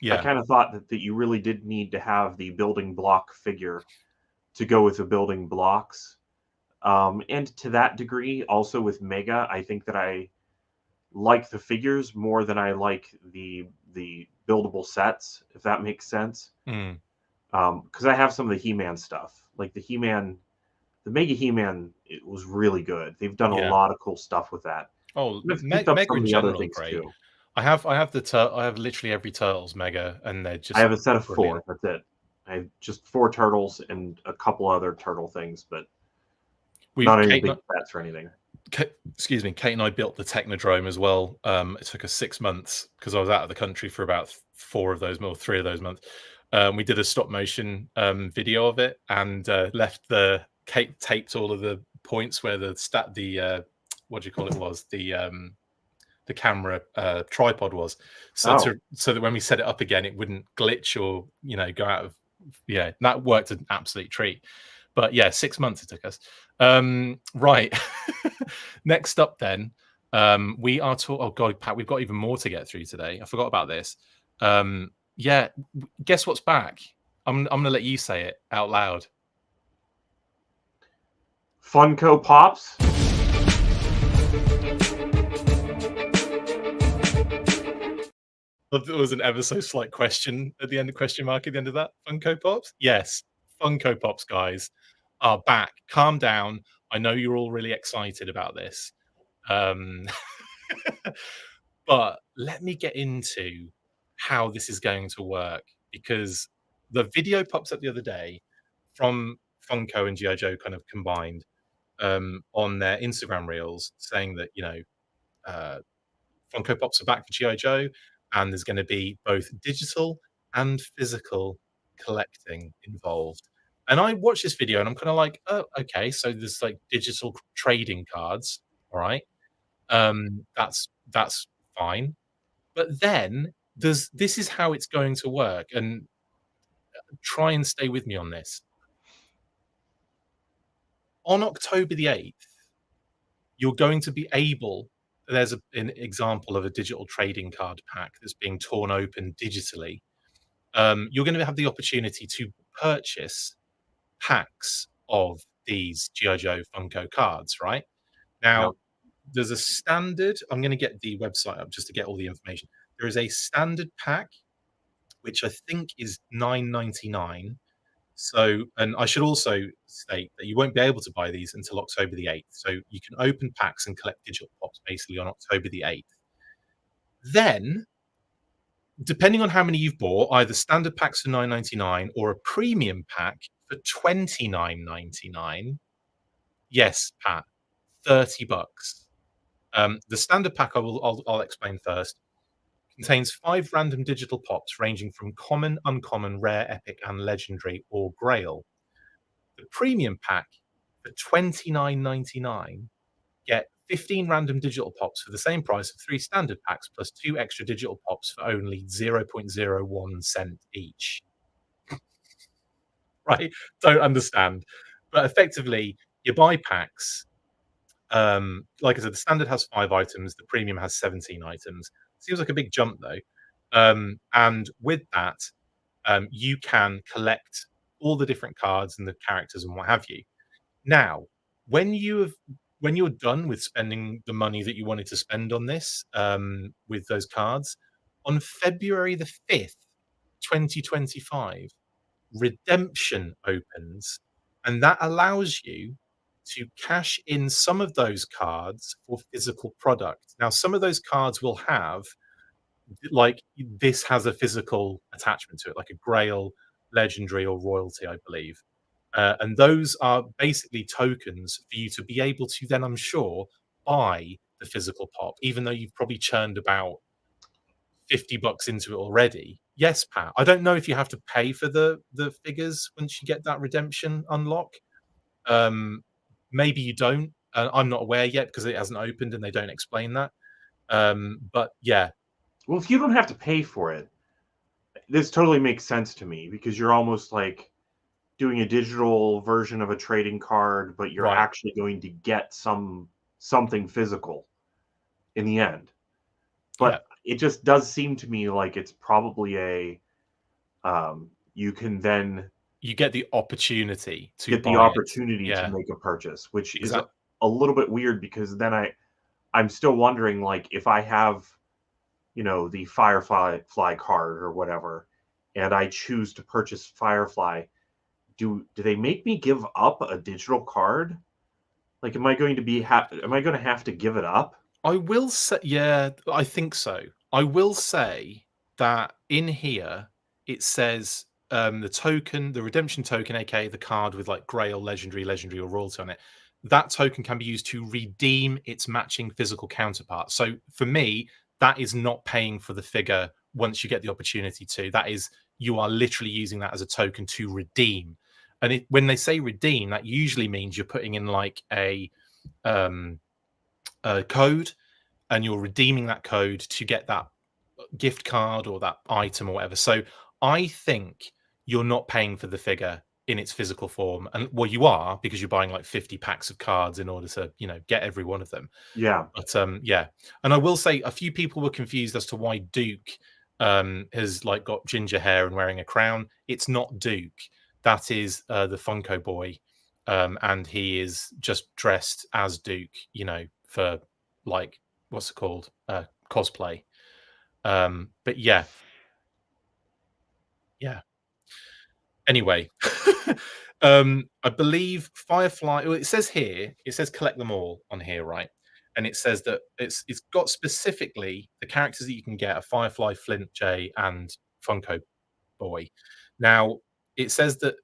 I Yeah, kind of thought that you really did need to have the building block figure to go with the building blocks. And to that degree, also with Mega, I think that I like the figures more than I like the buildable sets, if that makes sense. mm, Because I have some of the He-Man stuff, like the Mega He-Man. It was really good. They've done a yeah. lot of cool stuff with that. Oh, And I've picked up Mega some of in the other general are things great. too. I have literally every Turtles Mega, and they're I just have a set of brilliant. 4. That's it. I have just 4 turtles and a couple other turtle things, but We not any Kate big sets or anything. excuse me, Kate and I built the Technodrome as well. It took us 6 months because I was out of the country for about 3 of those months. We did a stop motion video of it, and left Kate taped all of the points where what do you call it, was the camera tripod was, Oh, so that when we set it up again, it wouldn't glitch or go out of. Yeah, that worked an absolute treat. But yeah, 6 months it took us. Right. Next up, then, we are talking. Oh God, Pat, we've got even more to get through today. I forgot about this. Yeah, guess what's back? I'm going to let you say it out loud. Funko Pops. There was an ever so slight question at the end, question mark at the end of that. Funko Pops? Yes, Funko Pops, guys, are back. Calm down. I know you're all really excited about this. Um, but let me get into how this is going to work, because the video pops up the other day from Funko and G.I. Joe kind of combined, on their Instagram reels, saying that, uh, Funko Pops are back for G.I. Joe, and there's going to be both digital and physical collecting involved. And I watched this video and I'm kind of like, oh, okay, so there's like digital trading cards, all right. That's fine. But then this is how it's going to work, and try and stay with me on this. On October the 8th, you're going to be able there's an example of a digital trading card pack that's being torn open digitally. You're going to have the opportunity to purchase packs of these GI Joe Funko cards, right? Now, Yep. there's a standard. I'm going to get the website up just to get all the information. There is a standard pack, which I think is $9.99. So, and I should also state that you won't be able to buy these until October the 8th. So you can open packs and collect digital pops basically on October the 8th. Then, depending on how many you've bought, either standard packs for $9.99 or a premium pack for $29.99. Yes, Pat, $30. The standard pack I'll explain first. Contains 5 random digital pops ranging from common, uncommon, rare, epic, and legendary or grail. The premium pack for $29.99 get 15 random digital pops for the same price of 3 standard packs plus 2 extra digital pops for only 0.01 cent each. Right? Don't understand. But effectively, you buy packs. Like I said, the standard has 5 items, the premium has 17 items. Seems like a big jump though. And with that, you can collect all the different cards and the characters and what have you. Now, when you're done with spending the money that you wanted to spend on this, with those cards, on February the 5th, 2025, redemption opens, and that allows you to cash in some of those cards for physical product. Now, some of those cards will have, like, this has a physical attachment to it, like a Grail, Legendary, or Royalty, I believe. And those are basically tokens for you to be able to then, I'm sure, buy the physical pop, even though you've probably churned about $50 into it already. Yes, Pat. I don't know if you have to pay for the figures once you get that redemption unlock. Maybe you don't. I'm not aware yet because it hasn't opened and they don't explain that. But yeah. Well, if you don't have to pay for it, this totally makes sense to me because you're almost like doing a digital version of a trading card, but you're actually going to get something physical in the end. But it just does seem to me like it's probably a you can then you get the opportunity to to make a purchase, which is a little bit weird because then I'm still wondering, like, if I have, you know, the Firefly card or whatever, and I choose to purchase Firefly, do they make me give up a digital card? Like, am I going to have to give it up? I will say, yeah, I think so. I will say that in here it says the redemption token, aka the card with like Grail, Legendary, or Royalty on it. That token can be used to redeem its matching physical counterpart. So for me, that is not paying for the figure once you get the opportunity to. That is, you are literally using that as a token to redeem. And when they say redeem, that usually means you're putting in like a code, and you're redeeming that code to get that gift card or that item or whatever. So I think you're not paying for the figure in its physical form, and well, you are, because you're buying like 50 packs of cards in order to, you know, get every one of them. Yeah. But yeah, and I will say a few people were confused as to why Duke has like got ginger hair and wearing a crown. It's not Duke. That is the Funko boy, and he is just dressed as Duke, you know, for like, what's it called, cosplay. But yeah. Anyway, I believe Firefly. Well, it says here, it says collect them all on here, right? And it says that it's got specifically the characters that you can get are Firefly, Flint, Jay, and Funko Boy. Now it says that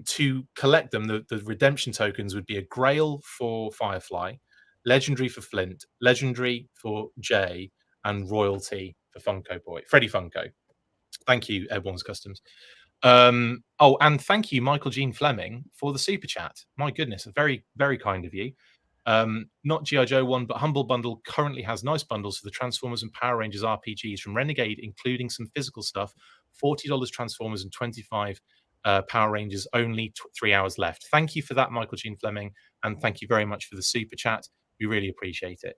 to collect them, the redemption tokens would be a Grail for Firefly, Legendary for Flint, Legendary for Jay, and Royalty for Funko Boy, Freddy Funko. Thank you, Airborne's Customs. Oh, and thank you, Michael Jean Fleming, for the super chat. My goodness, very, very kind of you. Not G.I. Joe one, but Humble Bundle currently has nice bundles for the Transformers and Power Rangers RPGs from Renegade, including some physical stuff. $40 Transformers and 25 Power Rangers, only 3 hours left. Thank you for that, Michael Jean Fleming, and thank you very much for the super chat. We really appreciate it.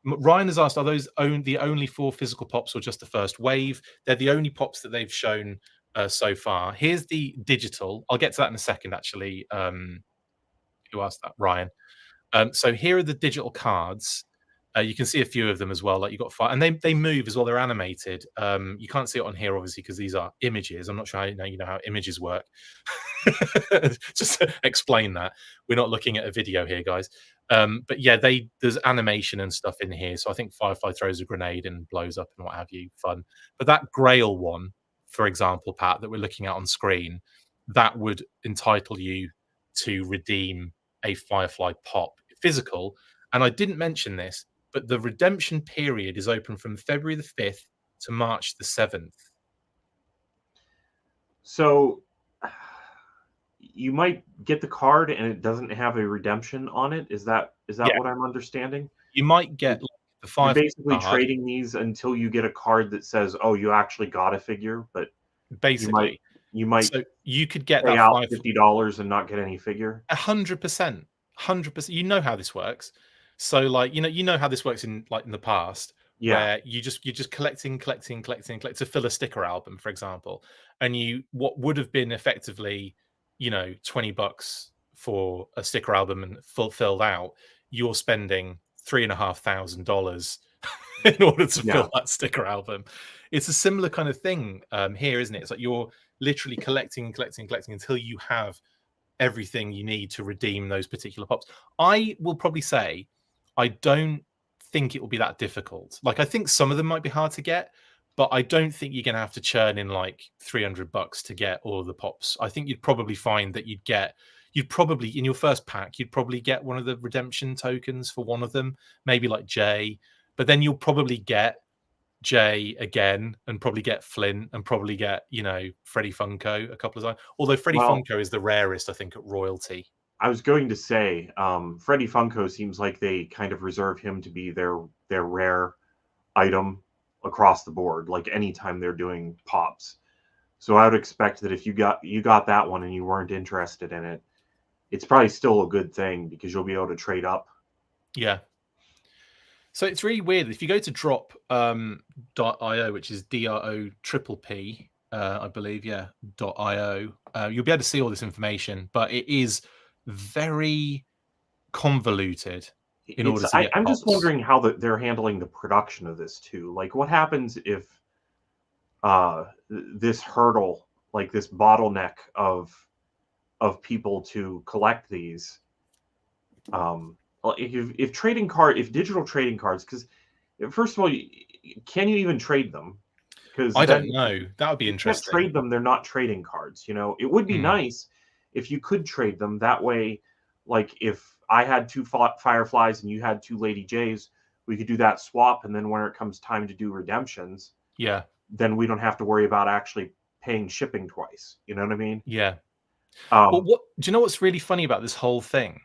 Ryan has asked, are those the only 4 physical pops or just the first wave? They're the only pops that they've shown so far. Here's the digital. I'll get to that in a second, actually, who asked that? Ryan. So here are the digital cards. You can see a few of them as well. Like you've got 5, and they move as well. They're animated. You can't see it on here, obviously, because these are images. I'm not sure how you know how images work. Just to explain that. We're not looking at a video here, guys. But yeah, there's animation and stuff in here. So I think Firefly throws a grenade and blows up and what have you. Fun. But that Grail one, for example, Pat, that we're looking at on screen, that would entitle you to redeem a Firefly Pop physical. And I didn't mention this, but the redemption period is open from February the 5th to March the 7th. So you might get the card and it doesn't have a redemption on it. Is that Yeah. what I'm understanding? You might get like, the You're 5 basically card, trading these until you get a card that says, "Oh, you actually got a figure," but basically. you might So you could get pay that out $50 and not get any figure. 100%, 100%. You know how this works. So like you know how this works in the past, Yeah, where you're just collecting to fill a sticker album, for example, and what would have been effectively $20 for a sticker album and filled out, you're spending $3,500 in order to yeah, fill that sticker album. It's a similar kind of thing here, isn't it? It's like you're literally collecting until you have everything you need to redeem those particular pops. I will probably say I don't think it will be that difficult. Like I think some of them might be hard to get, but I don't think you're going to have to churn in like $300 to get all of the pops. I think you'd probably find that you'd probably in your first pack you'd probably get one of the redemption tokens for one of them, maybe like Jay, but then you'll probably get Jay again and probably get Flint and probably get Freddie Funko a couple of times, although Freddie well, Funko is the rarest, I think, at royalty. I was going to say, Freddie Funko seems like they kind of reserve him to be their rare item across the board, like anytime they're doing pops. So I would expect that if you got that one and you weren't interested in it, it's probably still a good thing because you'll be able to trade up. Yeah. So it's really weird. If you go to drop.io, which is DROPP, I believe, yeah, .io, you'll be able to see all this information, but it is very convoluted in order to get I'm pops. just wondering how they're handling the production of this too. Like, what happens if this hurdle, like this bottleneck of people to collect these, if digital trading cards, because first of all, can you even trade them? Because I don't know. That would be you can't interesting. trade them. They're not trading cards. It would be nice if you could trade them. That way, like if I had 2 Fireflies and you had 2 Lady Jays, we could do that swap. And then when it comes time to do redemptions, yeah, then we don't have to worry about actually paying shipping twice. You know what I mean? yeah. Well, do you know what's really funny about this whole thing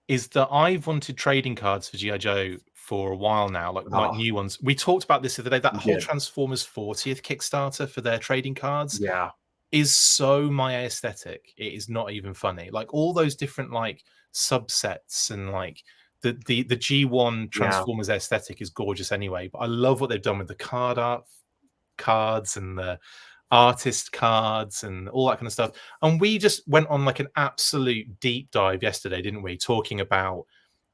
is that I've wanted trading cards for G.I. Joe for a while now, like new ones. We talked about this the other day. That whole Transformers 40th Kickstarter for their trading cards, is so my aesthetic. It is not even funny. Like all those different like subsets and like the G1 Transformers aesthetic is gorgeous anyway. But I love what they've done with the card art cards and the artist cards and all that kind of stuff. And we just went on like an absolute deep dive yesterday, didn't we? Talking about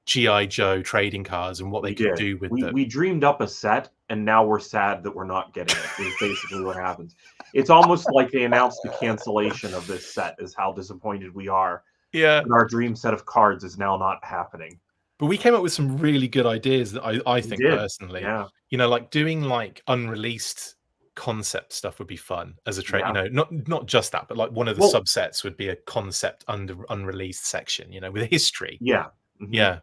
G.I. Joe trading cards and what they could do with them. We dreamed up a set and now we're sad that we're not getting it. Is basically what happens. It's almost like they announced the cancellation of this set, is how disappointed we are. Yeah. And our dream set of cards is now not happening. But we came up with some really good ideas that I think personally, like doing like unreleased concept stuff would be fun as a trade. Not just that, but like one of the subsets would be a concept under unreleased section, with a history. And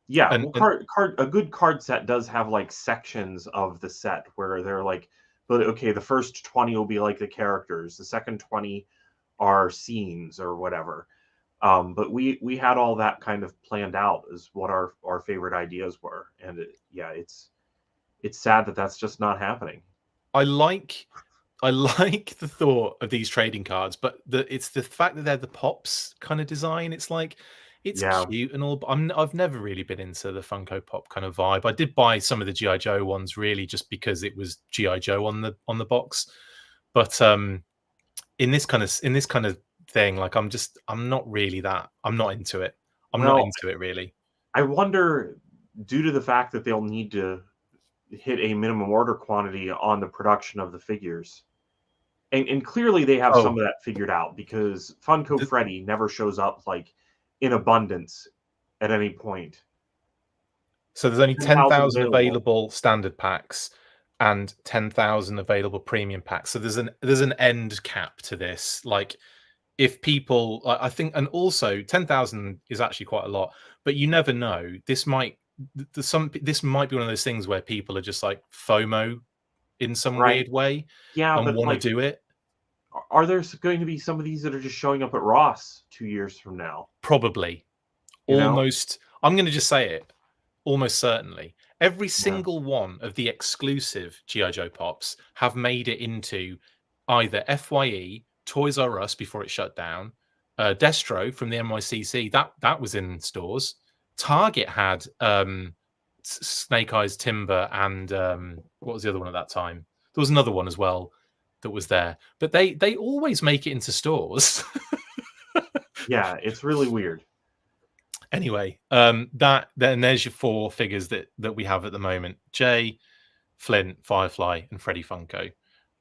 a good card set does have like sections of the set where they're like, but okay, the first 20 will be like the characters, the second 20 are scenes or whatever. But we had all that kind of planned out as what our favorite ideas were, and it's sad that that's just not happening. I like the thought of these trading cards, but it's the fact that they're the pops kind of design. It's like it's cute and all, but I've never really been into the Funko Pop kind of vibe. I did buy some of the G.I. Joe ones really just because it was G.I. Joe on the box, but in this kind of thing, like I'm not into it. I'm not into it. I'm not into it really. I wonder, due to the fact that they'll need to hit a minimum order quantity on the production of the figures. And clearly they have some of that figured out, because Funko Freddy never shows up like in abundance at any point. So there's only 10,000 available. available standard packs and 10,000 available premium packs. So there's an end cap to this. Like, if people, I think, and also 10,000 is actually quite a lot, but you never know. This might be one of those things where people are just like FOMO in some weird way, Yeah, and but want to do it. Are there going to be some of these that are just showing up at Ross 2 years from now? Probably. Almost. I'm going to just say it. Almost certainly. Every single one of the exclusive G.I. Joe Pops have made it into either FYE, Toys R Us before it shut down, Destro from the NYCC, that was in stores. Target had Snake Eyes Timber and what was the other one at that time? There was another one as well that was there. But they always make it into stores. Yeah, it's really weird. Anyway, then there's your 4 figures that we have at the moment: Jay, Flint, Firefly, and Freddy Funko.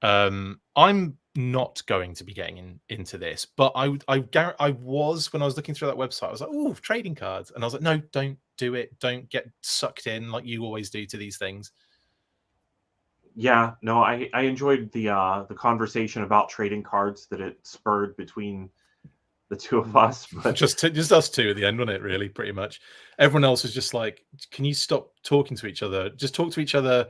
I'm not going to be getting into this, but I was, when I was looking through that website, I was like, oh, trading cards, and I was like, no, don't do it. Don't get sucked in like you always do to these things. Yeah, no, I enjoyed the conversation about trading cards that it spurred between the two of us, but just us two at the end, wasn't it? Really, pretty much. Everyone else was just like, "Can you stop talking to each other? Just talk to each other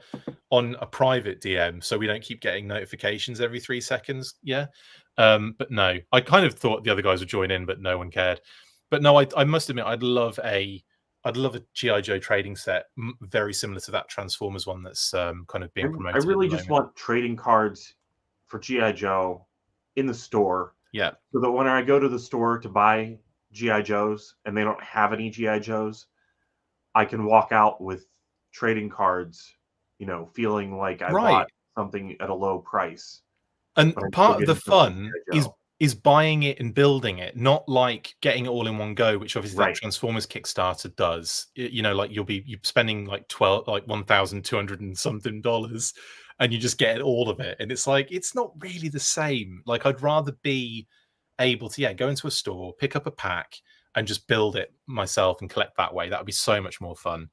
on a private DM, so we don't keep getting notifications every 3 seconds." Yeah, but no, I kind of thought the other guys would join in, but no one cared. But no, I must admit, I'd love a GI Joe trading set very similar to that Transformers one that's kind of being promoted. I really just want trading cards for GI Joe in the store. Yeah. So that when I go to the store to buy GI Joes and they don't have any GI Joes, I can walk out with trading cards, feeling like I bought something at a low price. And part of the fun is buying it and building it, not like getting it all in one go, which obviously that Transformers Kickstarter does. Like you're spending like $1,200 and something, and you just get all of it. And it's like, it's not really the same. Like, I'd rather be able to, go into a store, pick up a pack, and just build it myself and collect that way. That would be so much more fun.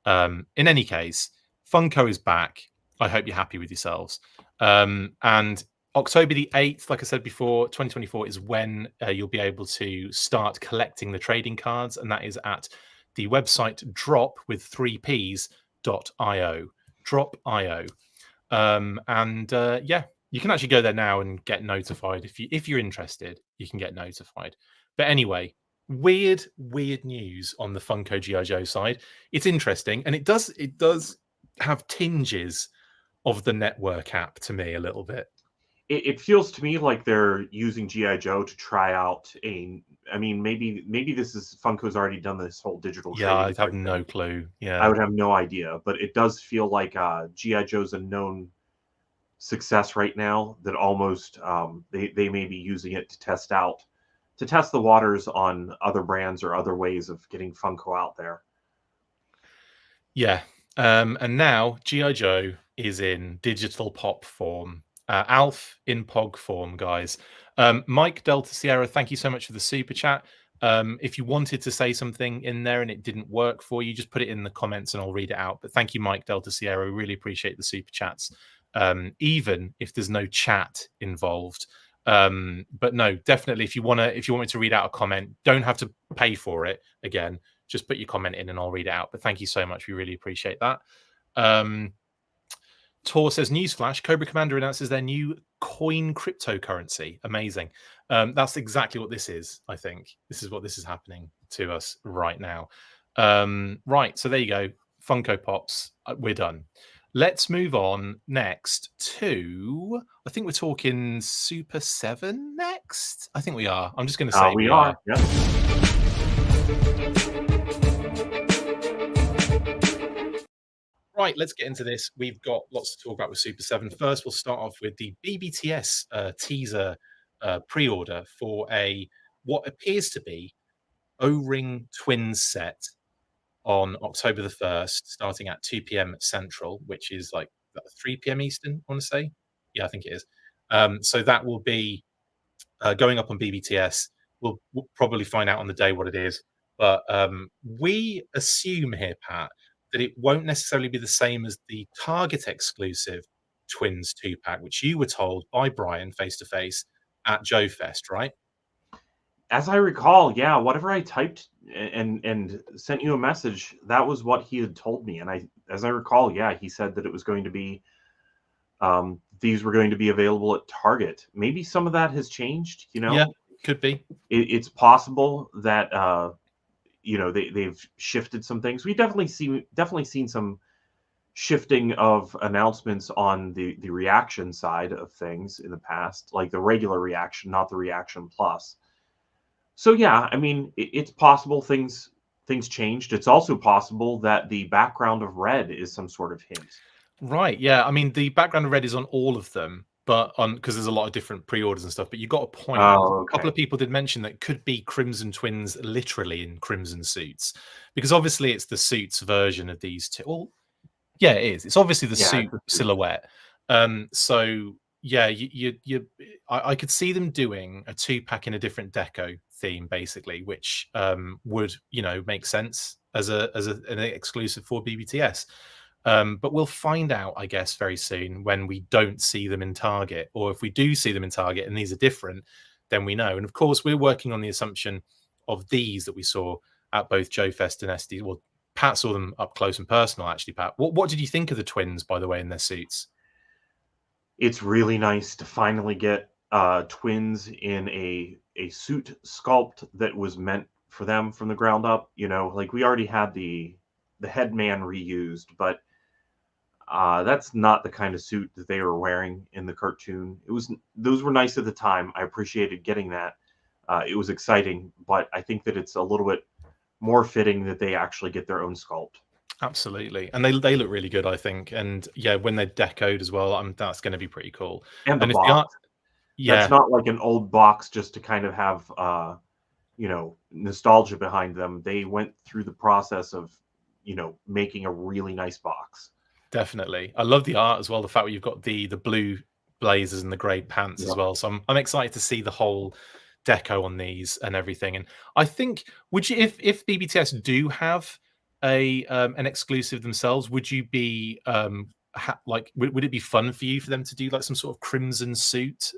In any case, Funko is back. I hope you're happy with yourselves. And October the 8th, like I said before, 2024 is when you'll be able to start collecting the trading cards, and that is at the website drop with 3ps.io. Drop.io. You can actually go there now and get notified. If you're interested, you can get notified. But anyway, weird news on the Funko G.I. Joe side. It's interesting, and it does have tinges of the network app to me a little bit. It feels to me like they're using G.I. Joe to try out maybe this is Funko's already done this whole digital trading. I have no clue. Yeah, I would have no idea, but it does feel like G.I. Joe's a known success right now, that almost they may be using it to test the waters on other brands or other ways of getting Funko out there. Yeah. And now G.I. Joe is in digital pop form. Alf in POG form, guys. Mike Delta Sierra, thank you so much for the super chat. If you wanted to say something in there and it didn't work for you, just put it in the comments and I'll read it out. But thank you, Mike Delta Sierra. We really appreciate the super chats, even if there's no chat involved. But no, definitely, if you want me to read out a comment, don't have to pay for it. Again, just put your comment in and I'll read it out. But thank you so much. We really appreciate that. Tor says, newsflash, Cobra Commander announces their new coin cryptocurrency. Amazing. That's exactly what this is, I think. This is what this is happening to us right now. Right, so there you go. Funko Pops, we're done. Let's move on next to, I think we're talking Super 7 next? I think we are. I'm just going to say we are. Yep. Right, let's get into this. We've got lots to talk about with Super 7. First, we'll start off with the BBTS teaser pre-order for what appears to be O-ring twins set on October the 1st, starting at 2 p.m. Central, which is like 3 p.m. Eastern, I want to say. Yeah, I think it is. So that will be going up on BBTS. We'll probably find out on the day what it is. But we assume here, Pat, that it won't necessarily be the same as the Target exclusive Twins 2-pack, which you were told by Brian face to face at Joe Fest, right? As I recall, yeah, whatever I typed and sent you a message, that was what he had told me. And as I recall, yeah, he said that it was going to be these were going to be available at Target. Maybe some of that has changed. Yeah, could be. It's possible that they've shifted some things. We definitely seen some shifting of announcements on the reaction side of things in the past, like the regular reaction, not the reaction plus. So yeah, I mean, it's possible things changed. It's also possible that the background of red is some sort of hint. Right. Yeah. I mean, the background of red is on all of them, but because there's a lot of different pre-orders and stuff. But you got a point. Oh, A couple okay. of people did mention that it could be Crimson Twins literally in crimson suits, because obviously it's the suits version of these two. Well, yeah, it is. It's obviously the Yeah, suit it's a suit. silhouette. So yeah, I could see them doing a 2-pack in a different deco theme, basically, which would make sense as an exclusive for BBTS. But we'll find out, I guess, very soon when we don't see them in Target, or if we do see them in Target and these are different, then we know. And of course, we're working on the assumption of these that we saw at both Joe Fest and SD. Well, Pat saw them up close and personal, actually. Pat, what did you think of the twins, by the way, in their suits? It's really nice to finally get twins in a suit sculpt that was meant for them from the ground up. Like we already had the headman reused, but that's not the kind of suit that they were wearing in the cartoon. Those were nice at the time. I appreciated getting that. It was exciting, but I think that it's a little bit more fitting that they actually get their own sculpt. Absolutely, and they look really good, I think. And yeah, when they're decoed as well, that's going to be pretty cool. And the And if the art, box, that's yeah, not like an old box just to kind of have nostalgia behind them. They went through the process of making a really nice box. definitely. I love the art as well. The fact that you've got the blue blazers and the grey pants as Yep. well. So I'm excited to see the whole deco on these and everything. And I think, would you, if BBTS do have an exclusive themselves, would you be like would it be fun for you for them to do like some sort of crimson suit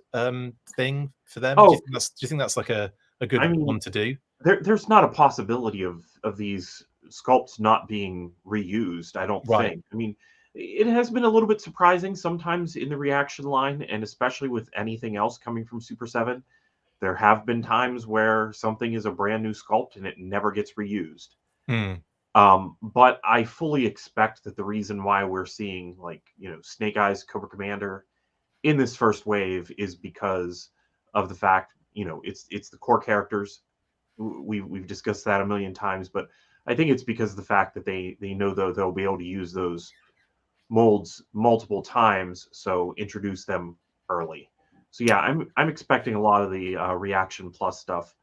thing for them? Oh, Do you think that's like a good I mean, one to do? there's not a possibility of these sculpts not being reused, I don't Right. think. I mean, it has been a little bit surprising sometimes in the reaction line, and especially with anything else coming from Super 7. There have been times where something is a brand new sculpt and it never gets reused. Hmm. But I fully expect that the reason why we're seeing Snake Eyes, Cobra Commander in this first wave is because of the fact it's the core characters. We've discussed that a million times, but I think it's because of the fact that they know they'll be able to use those molds multiple times, so introduce them early. So yeah, I'm expecting a lot of the reaction plus stuff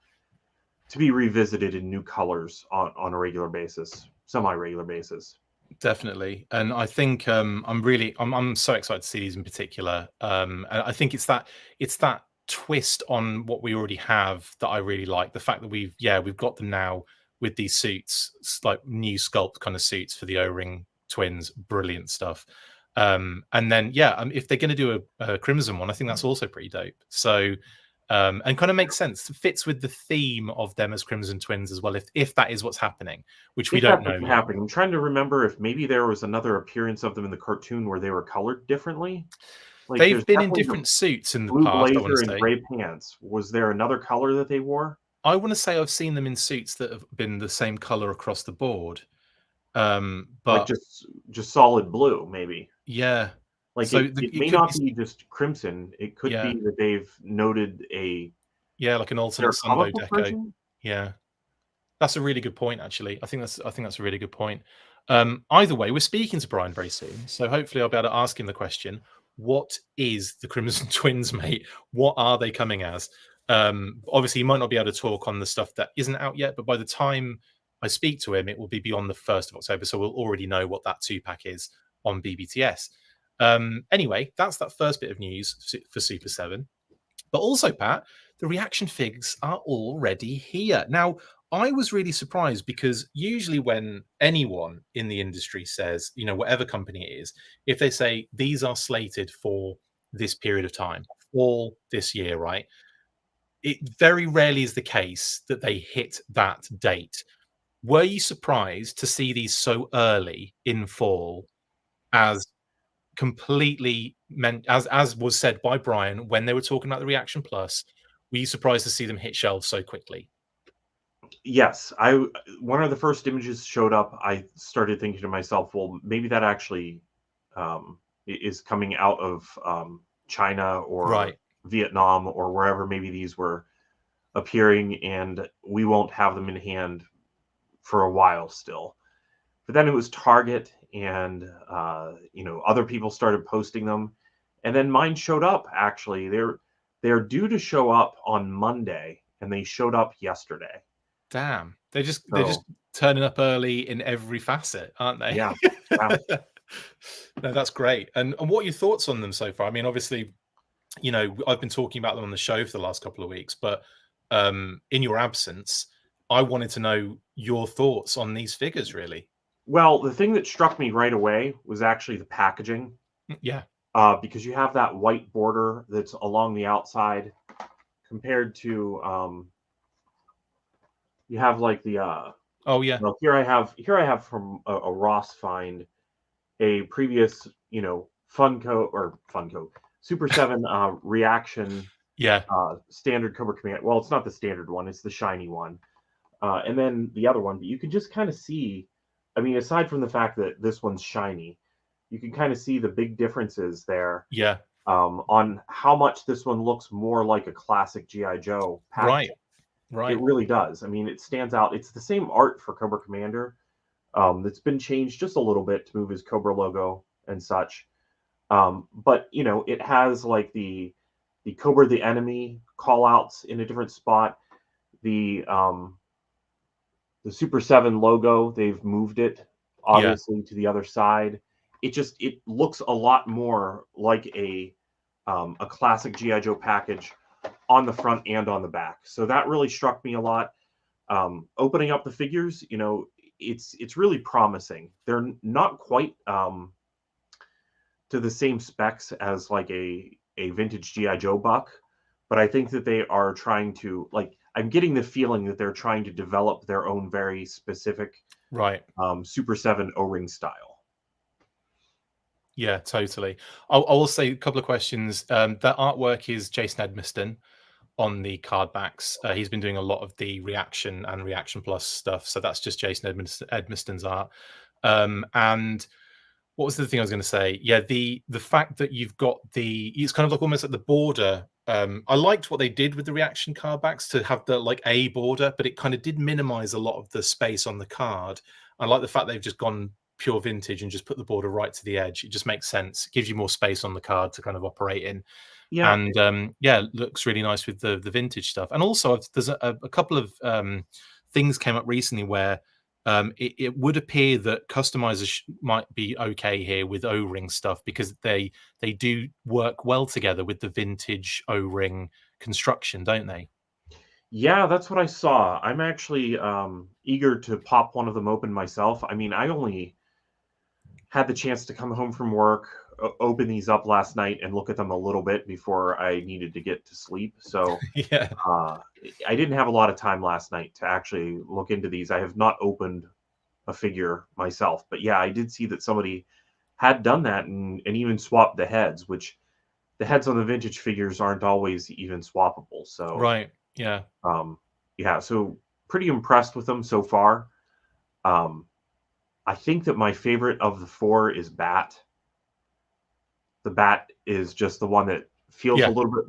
to be revisited in new colors on a regular basis, semi-regular basis. Definitely, and I think I'm so excited to see these in particular. And I think it's that twist on what we already have that I really like. The fact that we've got them now with these suits, like new sculpt kind of suits for the O-ring twins. Brilliant stuff. And then if they're going to do a crimson one, I think that's also pretty dope. So and kind of makes sense. It fits with the theme of them as Crimson Twins as well, if that is what's happening, which we If don't that's know what's yet. happening, I'm trying to remember if maybe there was another appearance of them in the cartoon where they were colored differently. Like They've there's been in definitely the different suits in the blue past, I want blazer to and say. gray pants. Was there another color that they wore? I want to say I've seen them in suits that have been the same color across the board. Like But just solid blue, maybe. yeah, Like so it it may could not be, be just crimson. It could yeah, be that they've noted like an their alternate comic Sunbow book deco. version. Yeah, that's a really good point, actually. I think that's a really good point. Either way, we're speaking to Brian very soon, so hopefully I'll be able to ask him the question: what is the Crimson Twins, mate? What are they coming as? Obviously, he might not be able to talk on the stuff that isn't out yet, but by the time I speak to him, it will be beyond the 1st of October. So we'll already know what that 2-pack is on BBTS. Anyway, that's that first bit of news for Super 7. But also, Pat, the reaction figs are already here. Now, I was really surprised because usually when anyone in the industry says, you know, whatever company it is, if they say these are slated for this period of time, fall this year, right? It very rarely is the case that they hit that date. Were you surprised to see these so early in fall as completely meant as was said by Brian when they were talking about the Reaction Plus? Were you surprised to see them hit shelves so quickly? Yes, one of the first images showed up. I started thinking to myself, well, maybe that actually is coming out of China or Right. Vietnam or wherever maybe these were appearing, and we won't have them in hand for a while still. But then it was Target, and other people started posting them, and then mine showed up. Actually, they're due to show up on Monday, and they showed up yesterday. Damn. They're just So turning up early in every facet, aren't they? yeah, yeah. No, that's great. And what are your thoughts on them so far? I mean, obviously, you know, I've been talking about them on the show for the last couple of weeks, but in your absence, I wanted to know your thoughts on these figures, really. Well, the thing that struck me right away was actually the packaging, Yeah. because you have that white border that's along the outside compared to you have like the Oh, yeah. well, here I have from a Ross find a previous, Funko Super 7 reaction Yeah. standard Cobra Command. Well, it's not the standard one, it's the shiny one. And then the other one, but you can just kind of see, I mean, aside from the fact that this one's shiny, you can kind of see the big differences there, Yeah. on how much this one looks more like a classic GI Joe Right. packaging. It Right. really does. I mean, it stands out. It's the same art for Cobra Commander, that's been changed just a little bit to move his Cobra logo and such. But it has like the Cobra the enemy call outs in a different spot. The Super 7 logo, they've moved it Yeah. obviously to the other side. It looks a lot more like a classic GI Joe package on the front and on the back. So that really struck me a lot. Opening up the figures, it's really promising. They're not quite to the same specs as like a vintage GI Joe buck, but I think that they are trying to, like, I'm getting the feeling that they're trying to develop their own very specific Right. Super 7 O-ring style. Yeah, totally. I will say a couple of questions. That artwork is Jason Edmiston on the card backs. He's been doing a lot of the Reaction and Reaction Plus stuff. So that's just Jason Edmiston's art. And what was the thing I was going to say? Yeah, the fact that you've got it's kind of like almost at the border. I liked what they did with the Reaction card backs to have the like a border, but it kind of did minimize a lot of the space on the card. I like the fact they've just gone pure vintage and just put the border right to the edge. It just makes sense. It gives you more space on the card to kind of operate in. Yeah, And yeah, it looks really nice with the vintage stuff. And also, there's a couple of things came up recently where it would appear that customizers might be okay here with O-ring stuff because they do work well together with the vintage O-ring construction, don't they? yeah, that's what I saw. I'm actually eager to pop one of them open myself. I mean, I only had the chance to come home from work, open these up last night, and look at them a little bit before I needed to get to sleep. So Yeah. uh, I didn't have a lot of time last night to actually look into these. I have not opened a figure myself, but yeah, I did see that somebody had done that and even swapped the heads, which the heads on the vintage figures aren't always even swappable. So Right. Yeah. um, yeah, so pretty impressed with them so far. Um, I think that my favorite of the four is Bat. The Bat is just the one that feels a Yeah. little bit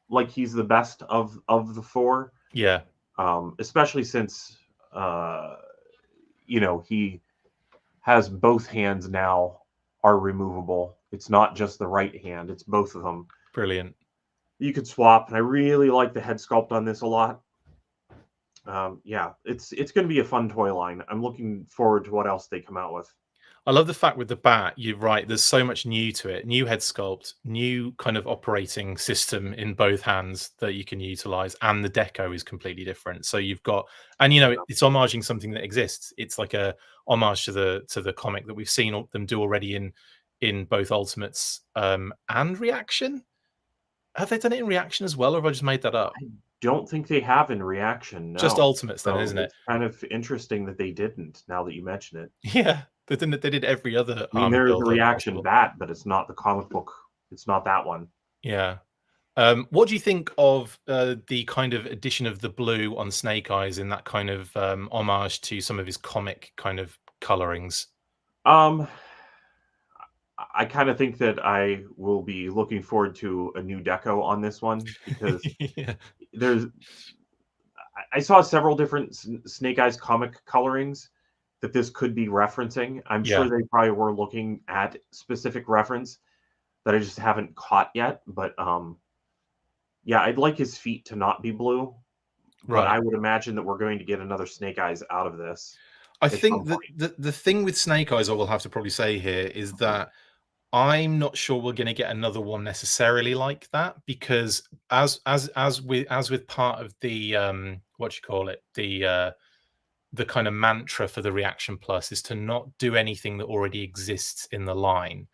like he's the best of the four, Yeah. especially since he has both hands now are removable. It's not just the right hand; it's both of them. Brilliant. you could swap, and I really like the head sculpt on this a lot. Yeah, it's going to be a fun toy line. I'm looking forward to what else they come out with. I love the fact with the bat, you're right, there's so much new to it. New head sculpt, new kind of operating system in both hands that you can utilize, and the deco is completely different. So you've got, and it's homaging something that exists. It's like a homage to the comic that we've seen them do already in both Ultimates and Reaction. Have they done it in Reaction as well, or have I just made that up? I don't think they have in Reaction, Just no. Ultimates then, So isn't it? it's kind of interesting that they didn't, now that you mention it. Yeah. They did every other I mean, armor there's a build Reaction possible. bat, but it's not the comic book. It's not that one. Yeah. What do you think of the kind of addition of the blue on Snake Eyes in that kind of homage to some of his comic kind of colorings? Um, I kind of think that I will be looking forward to a new deco on this one because Yeah. there's I saw several different Snake Eyes comic colorings that this could be referencing. I'm sure Yeah. they probably were looking at specific reference that I just haven't caught yet. But yeah, I'd like his feet to not be blue, but I Right. would imagine that we're going to get another Snake Eyes out of this I at some think that point. the thing with Snake Eyes, I will have to probably say here, is that I'm not sure we're going to get another one necessarily like that, because as with part of the what you call it, the kind of mantra for the Reaction Plus is to not do anything that already exists in the line.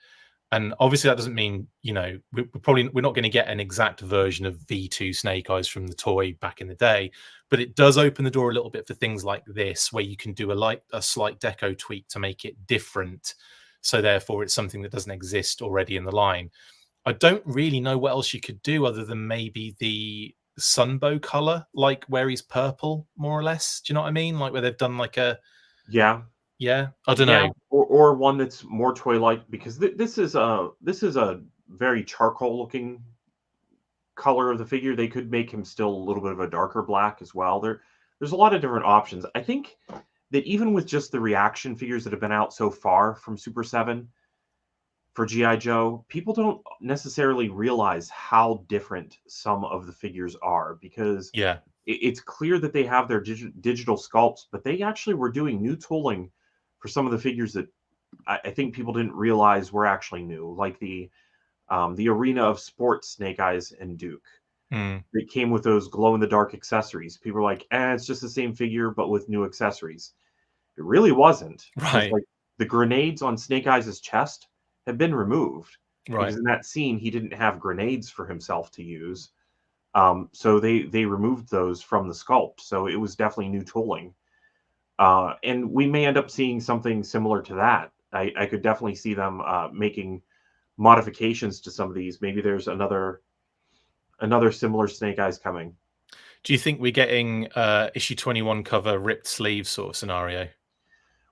And obviously that doesn't mean, we're not going to get an exact version of V2 Snake Eyes from the toy back in the day, but it does open the door a little bit for things like this, where you can do a slight deco tweak to make it different. So therefore it's something that doesn't exist already in the line. I don't really know what else you could do other than maybe the Sunbow color, like where he's purple, more or less. Do you know what I mean? Like where they've done like a, Yeah, yeah, I don't yeah, know. or one that's more toy-like because this is a very charcoal-looking color of the figure. They could make him still a little bit of a darker black as well. There's a lot of different options. I think that even with just the reaction figures that have been out so far from Super 7 for GI Joe, people don't necessarily realize how different some of the figures are because Yeah, it's clear that they have their digital sculpts, but they actually were doing new tooling for some of the figures that I think people didn't realize were actually new, like the Arena of Sports Snake Eyes and Duke. mm, It came with those glow in the dark accessories. People were like, it's just the same figure, but with new accessories. It really wasn't because, right, like, the grenades on Snake Eyes' chest have been removed because right. in that scene he didn't have grenades for himself to use. So they removed those from the sculpt. So it was definitely new tooling. And we may end up seeing something similar to that. I could definitely see them making modifications to some of these. Maybe there's another similar Snake Eyes coming. Do you think we're getting issue 21 cover ripped sleeve sort of scenario?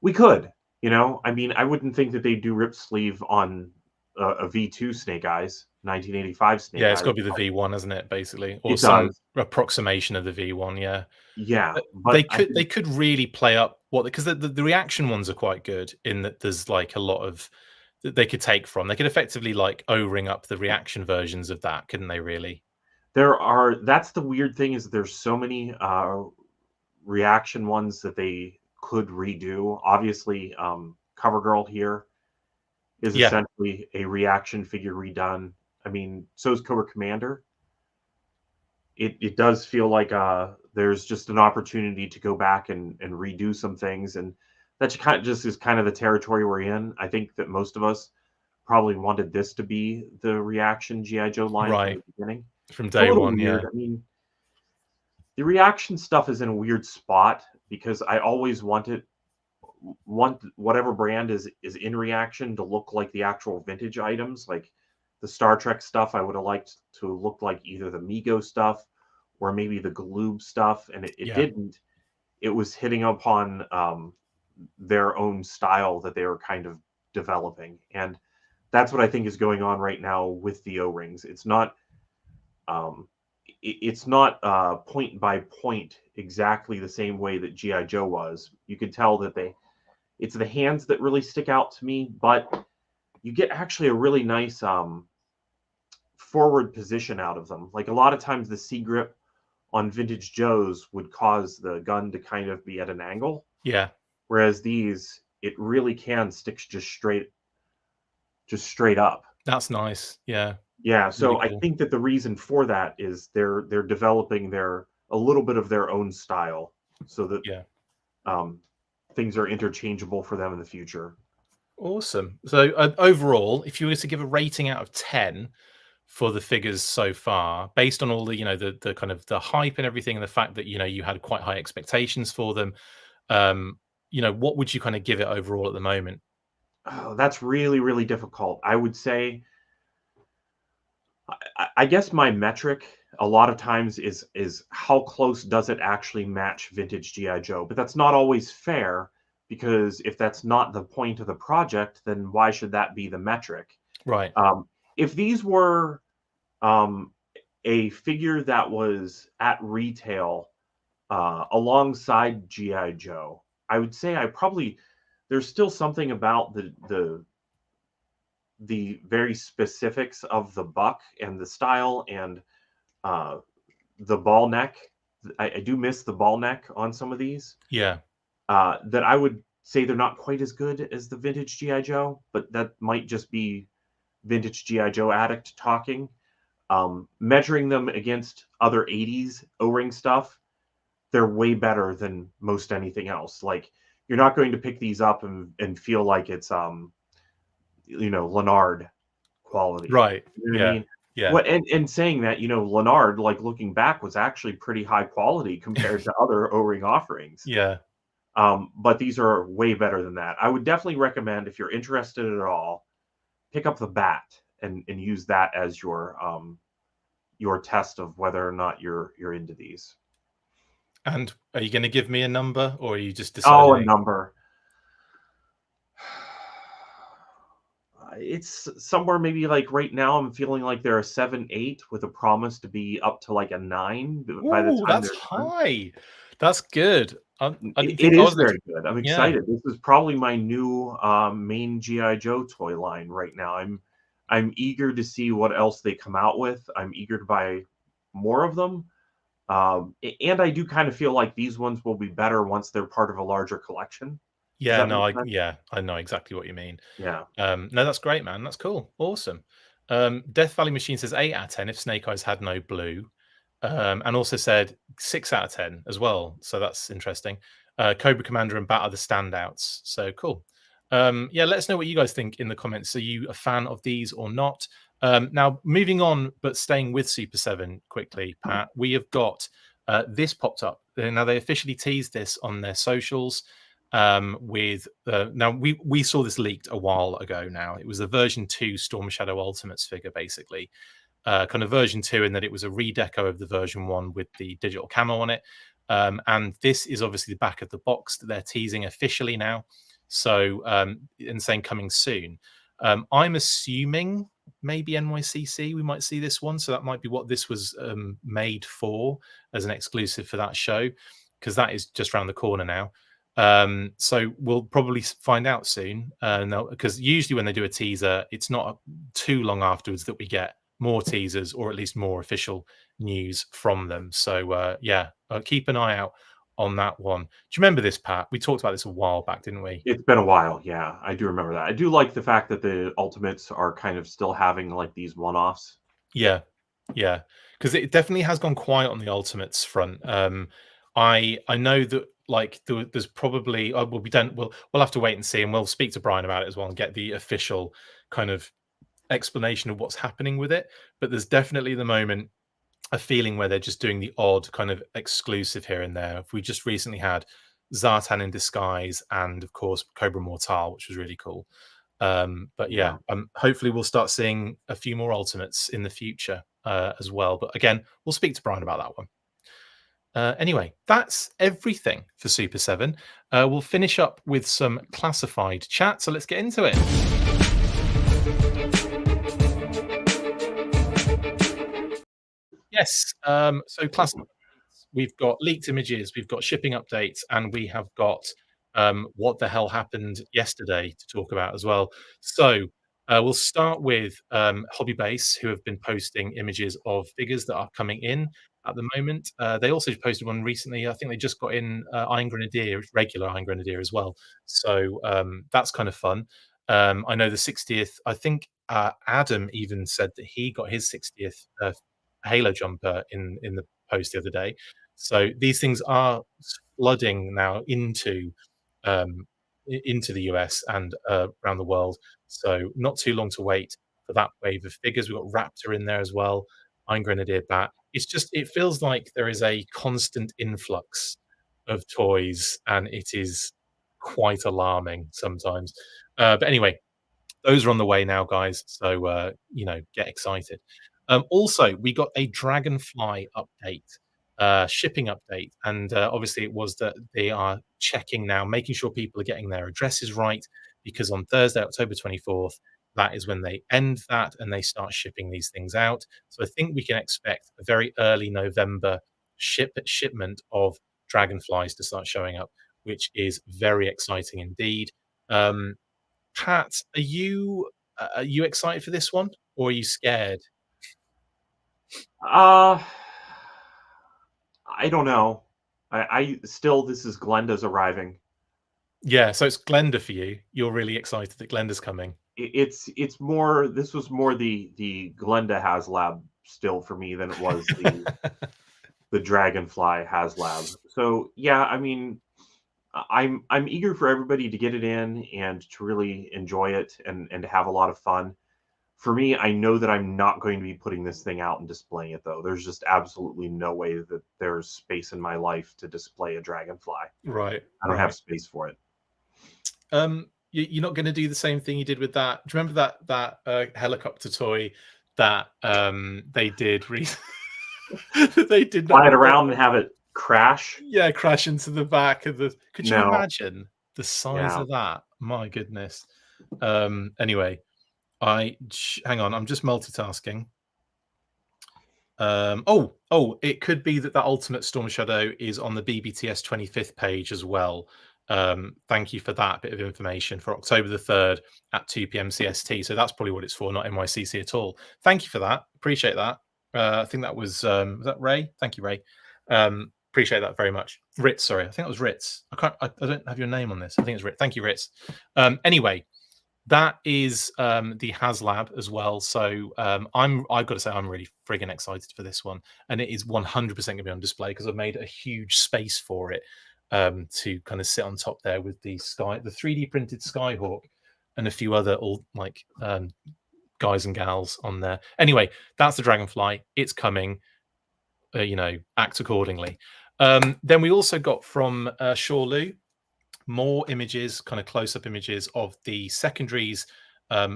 We could, I mean, I wouldn't think that they'd do rip sleeve on a V2 Snake Eyes, 1985 Snake Yeah, it's Eyes. got to be the V1, isn't it? Basically, or It some does, approximation of the V1. Yeah, yeah, they but I could think they could really play up what, because the reaction ones are quite good in that there's like a lot of that they could take from. They could effectively like O-ring up the reaction versions of that, couldn't they? Really? that's the weird thing is there's so many reaction ones that they could redo. Obviously, CoverGirl here is Yeah, essentially a reaction figure redone. I mean, so is Cobra Commander. It does feel like there's just an opportunity to go back and redo some things, and that kind of just is kind of the territory we're in. I think that most of us probably wanted this to be the reaction GI Joe line from right. the beginning. From It's a day little one. weird. Yeah, I mean, the reaction stuff is in a weird spot because I always want whatever brand is in reaction to look like the actual vintage items, like the Star Trek stuff. I would have liked to look like either the Mego stuff or maybe the Galoob stuff, and it yeah. didn't. It was hitting upon their own style that they were kind of developing, and that's what I think is going on right now with the O rings. Um, it's not point by point exactly the same way that GI Joe was. You could tell that it's the hands that really stick out to me, but you get actually a really nice forward position out of them. Like a lot of times the C grip on vintage Joes would cause the gun to kind of be at an angle. Yeah. Whereas these, it really can stick just straight up. That's nice. Yeah. Yeah. So Really I cool. think that the reason for that is they're developing a little bit of their own style so that Yeah. things are interchangeable for them in the future. Awesome. So overall, if you were to give a rating out of 10 for the figures so far, based on all the, the kind of the hype and everything, and the fact that, you had quite high expectations for them, what would you kind of give it overall at the moment? Oh, that's really, really difficult. I would say, I guess my metric a lot of times is how close does it actually match vintage GI Joe? But that's not always fair, because if that's not the point of the project, then why should that be the metric? Right. If these were a figure that was at retail alongside GI Joe, I would say there's still something about the very specifics of the buck and the style and the ball neck. I do miss the ball neck on some of these. Yeah. That I would say they're not quite as good as the vintage GI Joe, but that might just be vintage GI Joe addict talking. Measuring them against other 80s O-ring stuff, they're way better than most anything else. Like, you're not going to pick these up and feel like it's Leonard quality. Right. You know what I Yeah. mean? Yeah. What and saying that, Leonard, like looking back, was actually pretty high quality compared to other O-ring offerings. Yeah. But these are way better than that. I would definitely recommend, if you're interested at all, pick up the bat and use that as your test of whether or not you're into these. And are you going to give me a number, or are you just Oh, a deciding? number. It's somewhere maybe like right now I'm feeling like they're a 7, 8 with a promise to be up to like a 9 by the Oh, time that's they're done. high. That's good. I didn't It think I is was. very good. I'm Yeah. excited. This is probably my new main GI Joe toy line right now. I'm eager to see what else they come out with. I'm eager to buy more of them. And I do kind of feel like these ones will be better once they're part of a larger collection. Does Yeah. that make No. sense? I know exactly what you mean. Yeah. No, that's great, man. That's cool. Awesome. Death Valley Machine says 8 out of 10 if Snake Eyes had no blue. And also said 6 out of 10 as well. So that's interesting. Cobra Commander and Bat are the standouts. So cool. Yeah, let us know what you guys think in the comments. Are you a fan of these or not? Now, moving on, but staying with Super 7 quickly, Pat, we have got this popped up. Now, they officially teased this on their socials. Now we saw this leaked a while ago. Now it was the version 2 Storm Shadow Ultimates figure, basically kind of version 2, in that it was a redeco of the version 1 with the digital camo on it. And this is obviously the back of the box that they're teasing officially now. So and saying coming soon. I'm assuming maybe NYCC we might see this one, so that might be what this was made for, as an exclusive for that show, because that is just around the corner now. So we'll probably find out soon, because usually when they do a teaser, it's not too long afterwards that we get more teasers, or at least more official news from them. So yeah, keep an eye out on that one. Do you remember this, Pat? We talked about this a while back, didn't we? It's been a while. Yeah, I do remember that. I do like the fact that the Ultimates are kind of still having like these one-offs. Yeah, yeah, because it definitely has gone quiet on the Ultimates front. I know that like there's probably we'll have to wait and see, and we'll speak to Brian about it as well and get the official kind of explanation of what's happening with it. But there's definitely at the moment a feeling where they're just doing the odd kind of exclusive here and there. We just recently had Zartan in Disguise, and of course Cobra Mortal, which was really cool. But yeah, hopefully we'll start seeing a few more Ultimates in the future as well. But again, we'll speak to Brian about that one. Anyway, that's everything for Super 7. We'll finish up with some classified chat, so let's get into it. Yes, so classified, we've got leaked images, we've got shipping updates, and we have got what the hell happened yesterday to talk about as well. So We'll start with Hobby Base, who have been posting images of figures that are coming in at the moment. They also posted one recently. I think they just got in Iron Grenadier, regular Iron Grenadier as well. So that's kind of fun. I know the 60th. I think Adam even said that he got his 60th Halo jumper in the post the other day. So these things are flooding now um, into the US and around the world. So not too long to wait for that wave of figures. We've got Raptor in there as well, Iron Grenadier Bat. It's just it feels like there is a constant influx of toys, and it is quite alarming sometimes. But anyway, those are on the way now, guys. So get excited. Also, we got a Dragonfly update, shipping update, and obviously it was that they are checking now, making sure people are getting their addresses right, because on Thursday, October 24th, that is when they end that and they start shipping these things out. So I think we can expect a very early November shipment of Dragonflies to start showing up, which is very exciting indeed. Um, Pat, are you excited for this one, or are you scared? Uh, I don't know. I still, this is Glenda's arriving. Yeah, so it's Glenda for you. You're really excited that Glenda's coming. It's more. This was more the Glenda HASLAB still for me than it was the Dragonfly HASLAB. So yeah, I mean, I'm eager for everybody to get it in and to really enjoy it and to have a lot of fun. For me, I know that I'm not going to be putting this thing out and displaying it though. There's just absolutely no way that there's space in my life to display a Dragonfly. Right, I don't have space for it. You're not going to do the same thing you did with that. Do you remember that helicopter toy that they did? They did not Fly it around and have it crash. Yeah, crash into the back of the. Could you No. imagine the size Yeah. of that? My goodness. Anyway, hang on. I'm just multitasking. It could be that Ultimate Storm Shadow is on the BBTS 25th page as well. Thank you for that bit of information for October the 3rd at 2 p.m. CST. So that's probably what it's for, not NYCC at all. Thank you for that. Appreciate that. I think that was that Ray? Thank you, Ray. Appreciate that very much. Ritz, sorry. I think that was Ritz. I don't have your name on this. I think it's Ritz. Thank you, Ritz. Anyway, that is the HASLAB as well. So I've got to say I'm really friggin' excited for this one, and it is 100% going to be on display because I've made a huge space for it to kind of sit on top there with the 3D printed Skyhawk, and a few other guys and gals on there. Anyway, that's the Dragonfly. It's coming. Act accordingly. Then we also got from Shawlu more images, kind of close-up images of the secondaries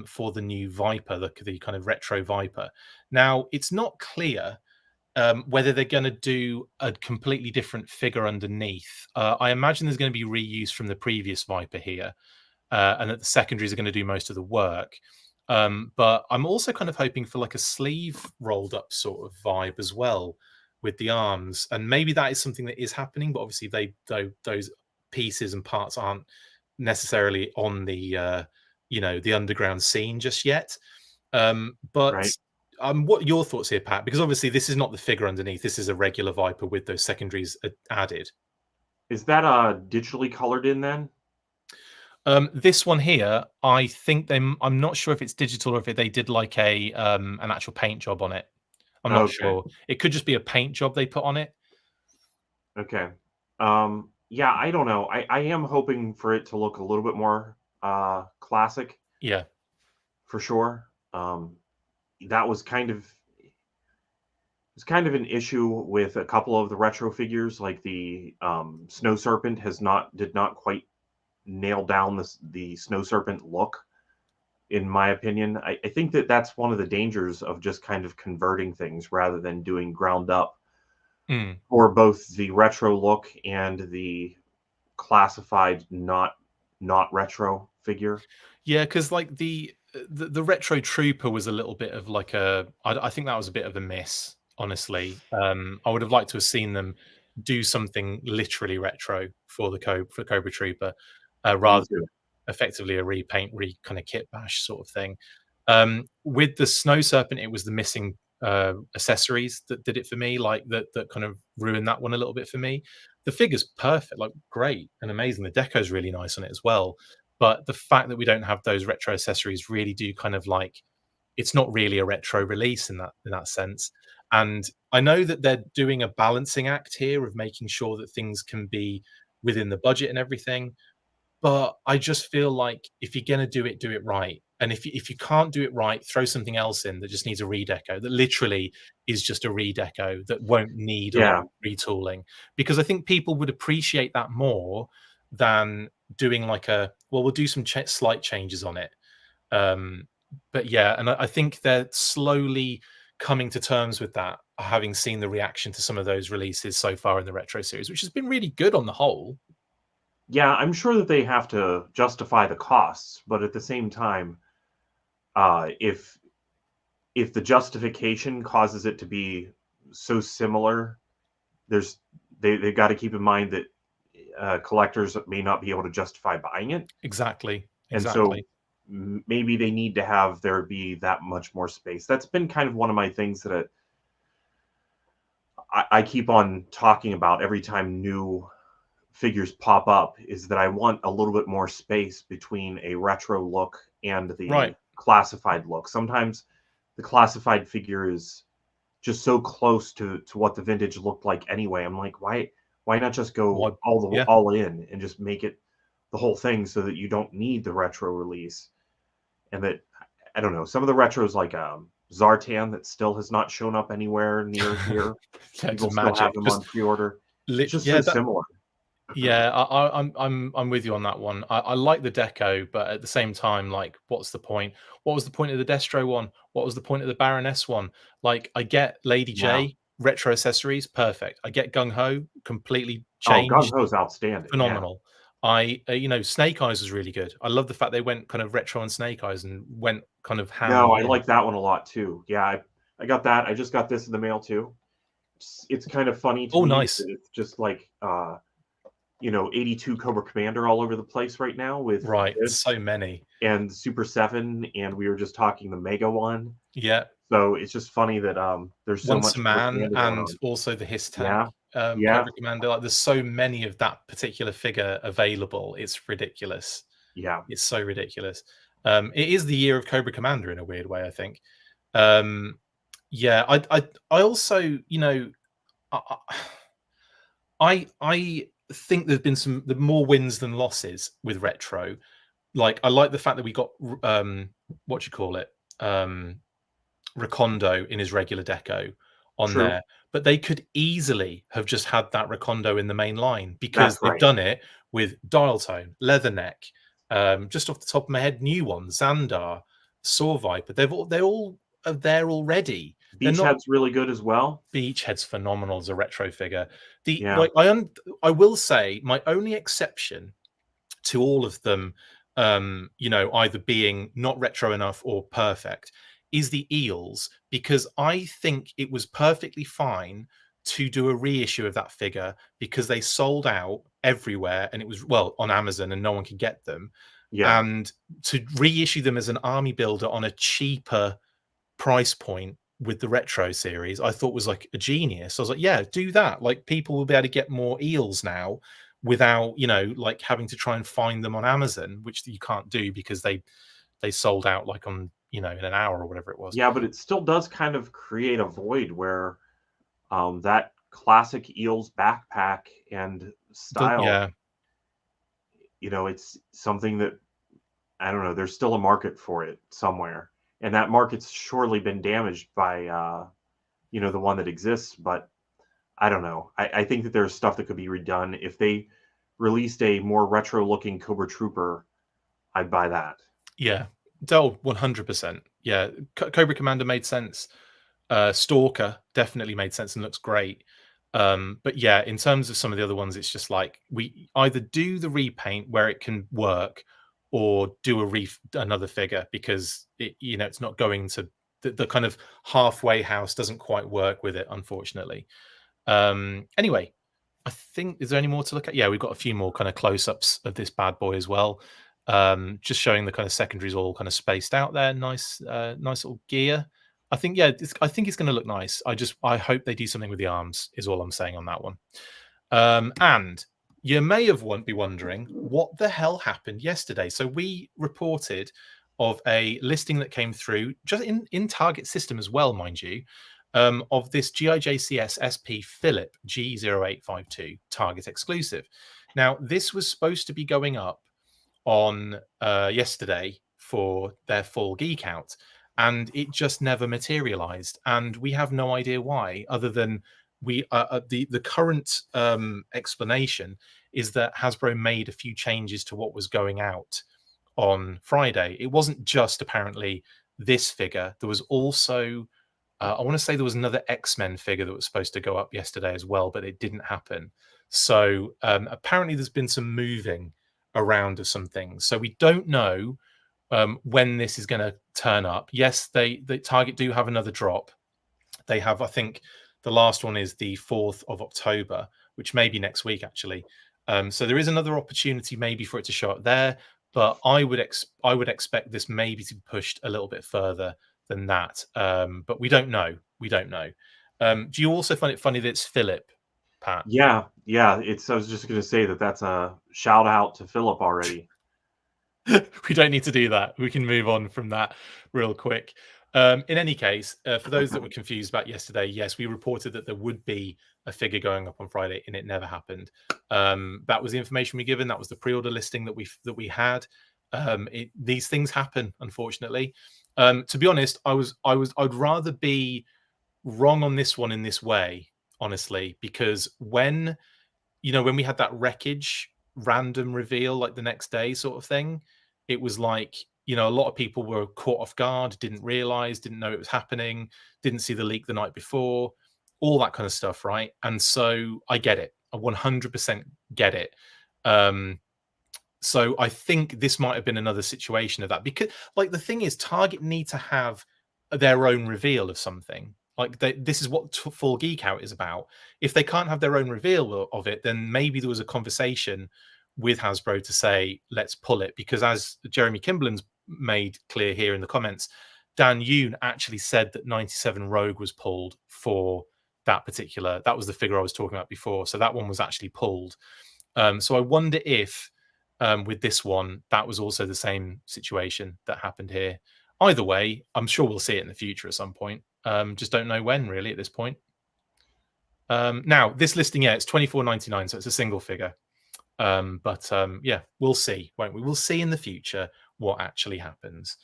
for the new Viper, the kind of retro Viper. Now, it's not clear whether they're going to do a completely different figure underneath. I imagine there's going to be reuse from the previous Viper here, and that the secondaries are going to do most of the work. But I'm also kind of hoping for like a sleeve rolled up sort of vibe as well with the arms, and maybe that is something that is happening. But obviously, those pieces and parts aren't necessarily on the the underground scene just yet. But Right. what are your thoughts here, Pat? Because obviously this is not the figure underneath. This is a regular Viper with those secondaries added. Is that digitally colored in then? This one here, I think I'm not sure if it's digital or if they did like an actual paint job on it. I'm not Okay. sure. It could just be a paint job they put on it. Okay. Yeah, I don't know. I am hoping for it to look a little bit more classic. Yeah. For sure. That was kind of an issue with a couple of the retro figures, like the Snow Serpent did not quite nail down the Snow Serpent look, in my opinion. I think that's one of the dangers of just kind of converting things rather than doing ground up for both the retro look and the classified not retro figure. Yeah, because like the retro trooper was a little bit of like I think that was a bit of a miss, honestly. I would have liked to have seen them do something literally retro for Cobra Trooper, rather than effectively a repaint, kind of kit bash sort of thing. With the Snow Serpent, it was the missing accessories that did it for me, like that kind of ruined that one a little bit for me. The figure's perfect, like great and amazing. The deco's really nice on it as well. But the fact that we don't have those retro accessories really do kind of like, it's not really a retro release in that sense. And I know that they're doing a balancing act here of making sure that things can be within the budget and everything. But I just feel like if you're gonna do it right. And if you can't do it right, throw something else in that just needs a redeco, that literally is just a redeco that won't need a lot Yeah. of retooling. Because I think people would appreciate that more than doing like a, well, we'll do some slight changes on it. Um, but yeah, and I think they're slowly coming to terms with that, having seen the reaction to some of those releases so far in the retro series, which has been really good on the whole. Yeah, I'm sure that they have to justify the costs, but at the same time, if the justification causes it to be so similar, there's they've got to keep in mind that collectors may not be able to justify buying it, Exactly, and so exactly. maybe they need to have there be that much more space. That's been kind of one of my things that I keep on talking about every time new figures pop up, is that I want a little bit more space between a retro look and Right. the classified look. Sometimes the classified figure is just so close to what the vintage looked like anyway. I'm like, why not just go What yeah. all in and just make it the whole thing so that you don't need the retro release? And that, I don't know, some of the retros like Zartan that still has not shown up anywhere near here. That's People still have magic. them Just on pre-order. It's just so yeah, that similar. yeah, I'm with you on that one. I like the deco, but at the same time, like, what's the point? What was the point of the Destro one? What was the point of the Baroness one? Like, I get Lady Yeah. J retro accessories, perfect. I get Gung Ho, completely Oh, Gung changed, Ho's outstanding. Yeah. phenomenal. I you know, Snake Eyes was really good. I love the fact they went kind of retro on Snake Eyes and went kind of ham No, all I in. like that one a lot too. Yeah, I got that. I just got this in the mail too. It's kind of funny to Oh, me nice. that it's just like 82 Cobra Commander all over the place right now with Right, this so many. and Super 7, and we were just talking the Mega one. Yeah. So it's just funny that there's so Once a much Cobra Man Commander going and on. also the Hiss Tank, Yeah. Yeah. Cobra Commander, like, there's so many of that particular figure available, it's ridiculous. Yeah. It's so ridiculous. It is the year of Cobra Commander in a weird way, I think. Um, yeah, I also, you know, I I think there's been some the more wins than losses with retro. Like, I like the fact that we got, what you call it? Recondo in his regular deco on True. there, but they could easily have just had that Recondo in the main line because That's they've right. done it with Dial Tone, Leatherneck, just off the top of my head, new ones, Xandar, Saw Viper. They're all are there already. They're not. Beachhead's really good as well. Beachhead's phenomenal as a retro figure. The Yeah. like I will say my only exception to all of them, you know, either being not retro enough or perfect, is the eels, because I think it was perfectly fine to do a reissue of that figure because they sold out everywhere and it was, well, on Amazon and no one could get them. Yeah. And to reissue them as an army builder on a cheaper price point with the retro series, I thought was like a genius. I was like, yeah, do that. Like, people will be able to get more eels now without, you know, like having to try and find them on Amazon, which you can't do because they sold out like on, you know, in an hour or whatever it was. Yeah, but it still does kind of create a void where that classic Eels backpack and style, Yeah, it's something that, I don't know, there's still a market for it somewhere. And that market's surely been damaged by, the one that exists. But I don't know. I think that there's stuff that could be redone. If they released a more retro looking Cobra Trooper, I'd buy that. yeah. Dell 100%. Yeah, Cobra Commander made sense. Stalker definitely made sense and looks great. But yeah, in terms of some of the other ones, it's just like we either do the repaint where it can work, or do another figure because it, you know, it's not going to the kind of halfway house doesn't quite work with it, unfortunately. Anyway, I think, is there any more to look at? Yeah, we've got a few more kind of close-ups of this bad boy as well. Just showing the kind of secondaries all kind of spaced out there. Nice, nice little gear. I think, yeah, I think it's going to look nice. I hope they do something with the arms. Is all I'm saying on that one. And you may have be wondering what the hell happened yesterday. So we reported of a listing that came through just in Target system as well, mind you, of this GIJCS SP Philip G0852 Target exclusive. Now, this was supposed to be going up on yesterday for their full GEEK-OUT, and it just never materialized. And we have no idea why, other than the current explanation is that Hasbro made a few changes to what was going out on Friday. It wasn't just apparently this figure. There was also I want to say there was another X-Men figure that was supposed to go up yesterday as well, but it didn't happen. So apparently there's been some moving around of some things. So we don't know when this is going to turn up. Yes, the Target do have another drop. They have, I think, the last one is the 4th of October, which may be next week, actually. So there is another opportunity maybe for it to show up there, but I would expect this maybe to be pushed a little bit further than that. But we don't know. We don't know. Do you also find it funny that it's Philip, Pat? Yeah, yeah. I was just going to say that that's a shout out to Philip already. We don't need to do that. We can move on from that real quick. In any case, for those that were confused about yesterday, yes, we reported that there would be a figure going up on Friday, and it never happened. That was the information we given. That was the pre-order listing that we had. These things happen, unfortunately. To be honest, I'd rather be wrong on this one in this way, honestly, because when we had that wreckage random reveal like the next day sort of thing, it was like, a lot of people were caught off guard, didn't realize, didn't know it was happening, didn't see the leak the night before, all that kind of stuff, right? And so I get it. I 100% get it. So I think this might have been another situation of that, because like the thing is, Target need to have their own reveal of something. Like this is what full GEEK-OUT is about. If they can't have their own reveal of it, then maybe there was a conversation with Hasbro to say, let's pull it. Because as Jeremy Kimblin's made clear here in the comments, Dan Yoon actually said that 97 Rogue was pulled for that was the figure I was talking about before. So that one was actually pulled. So I wonder if with this one, that was also the same situation that happened here. Either way, I'm sure we'll see it in the future at some point. Just don't know when, really, at this point. Now, this listing, it's $24.99, so it's a single figure. Yeah, we'll see, won't we? We'll see in the future what actually happens.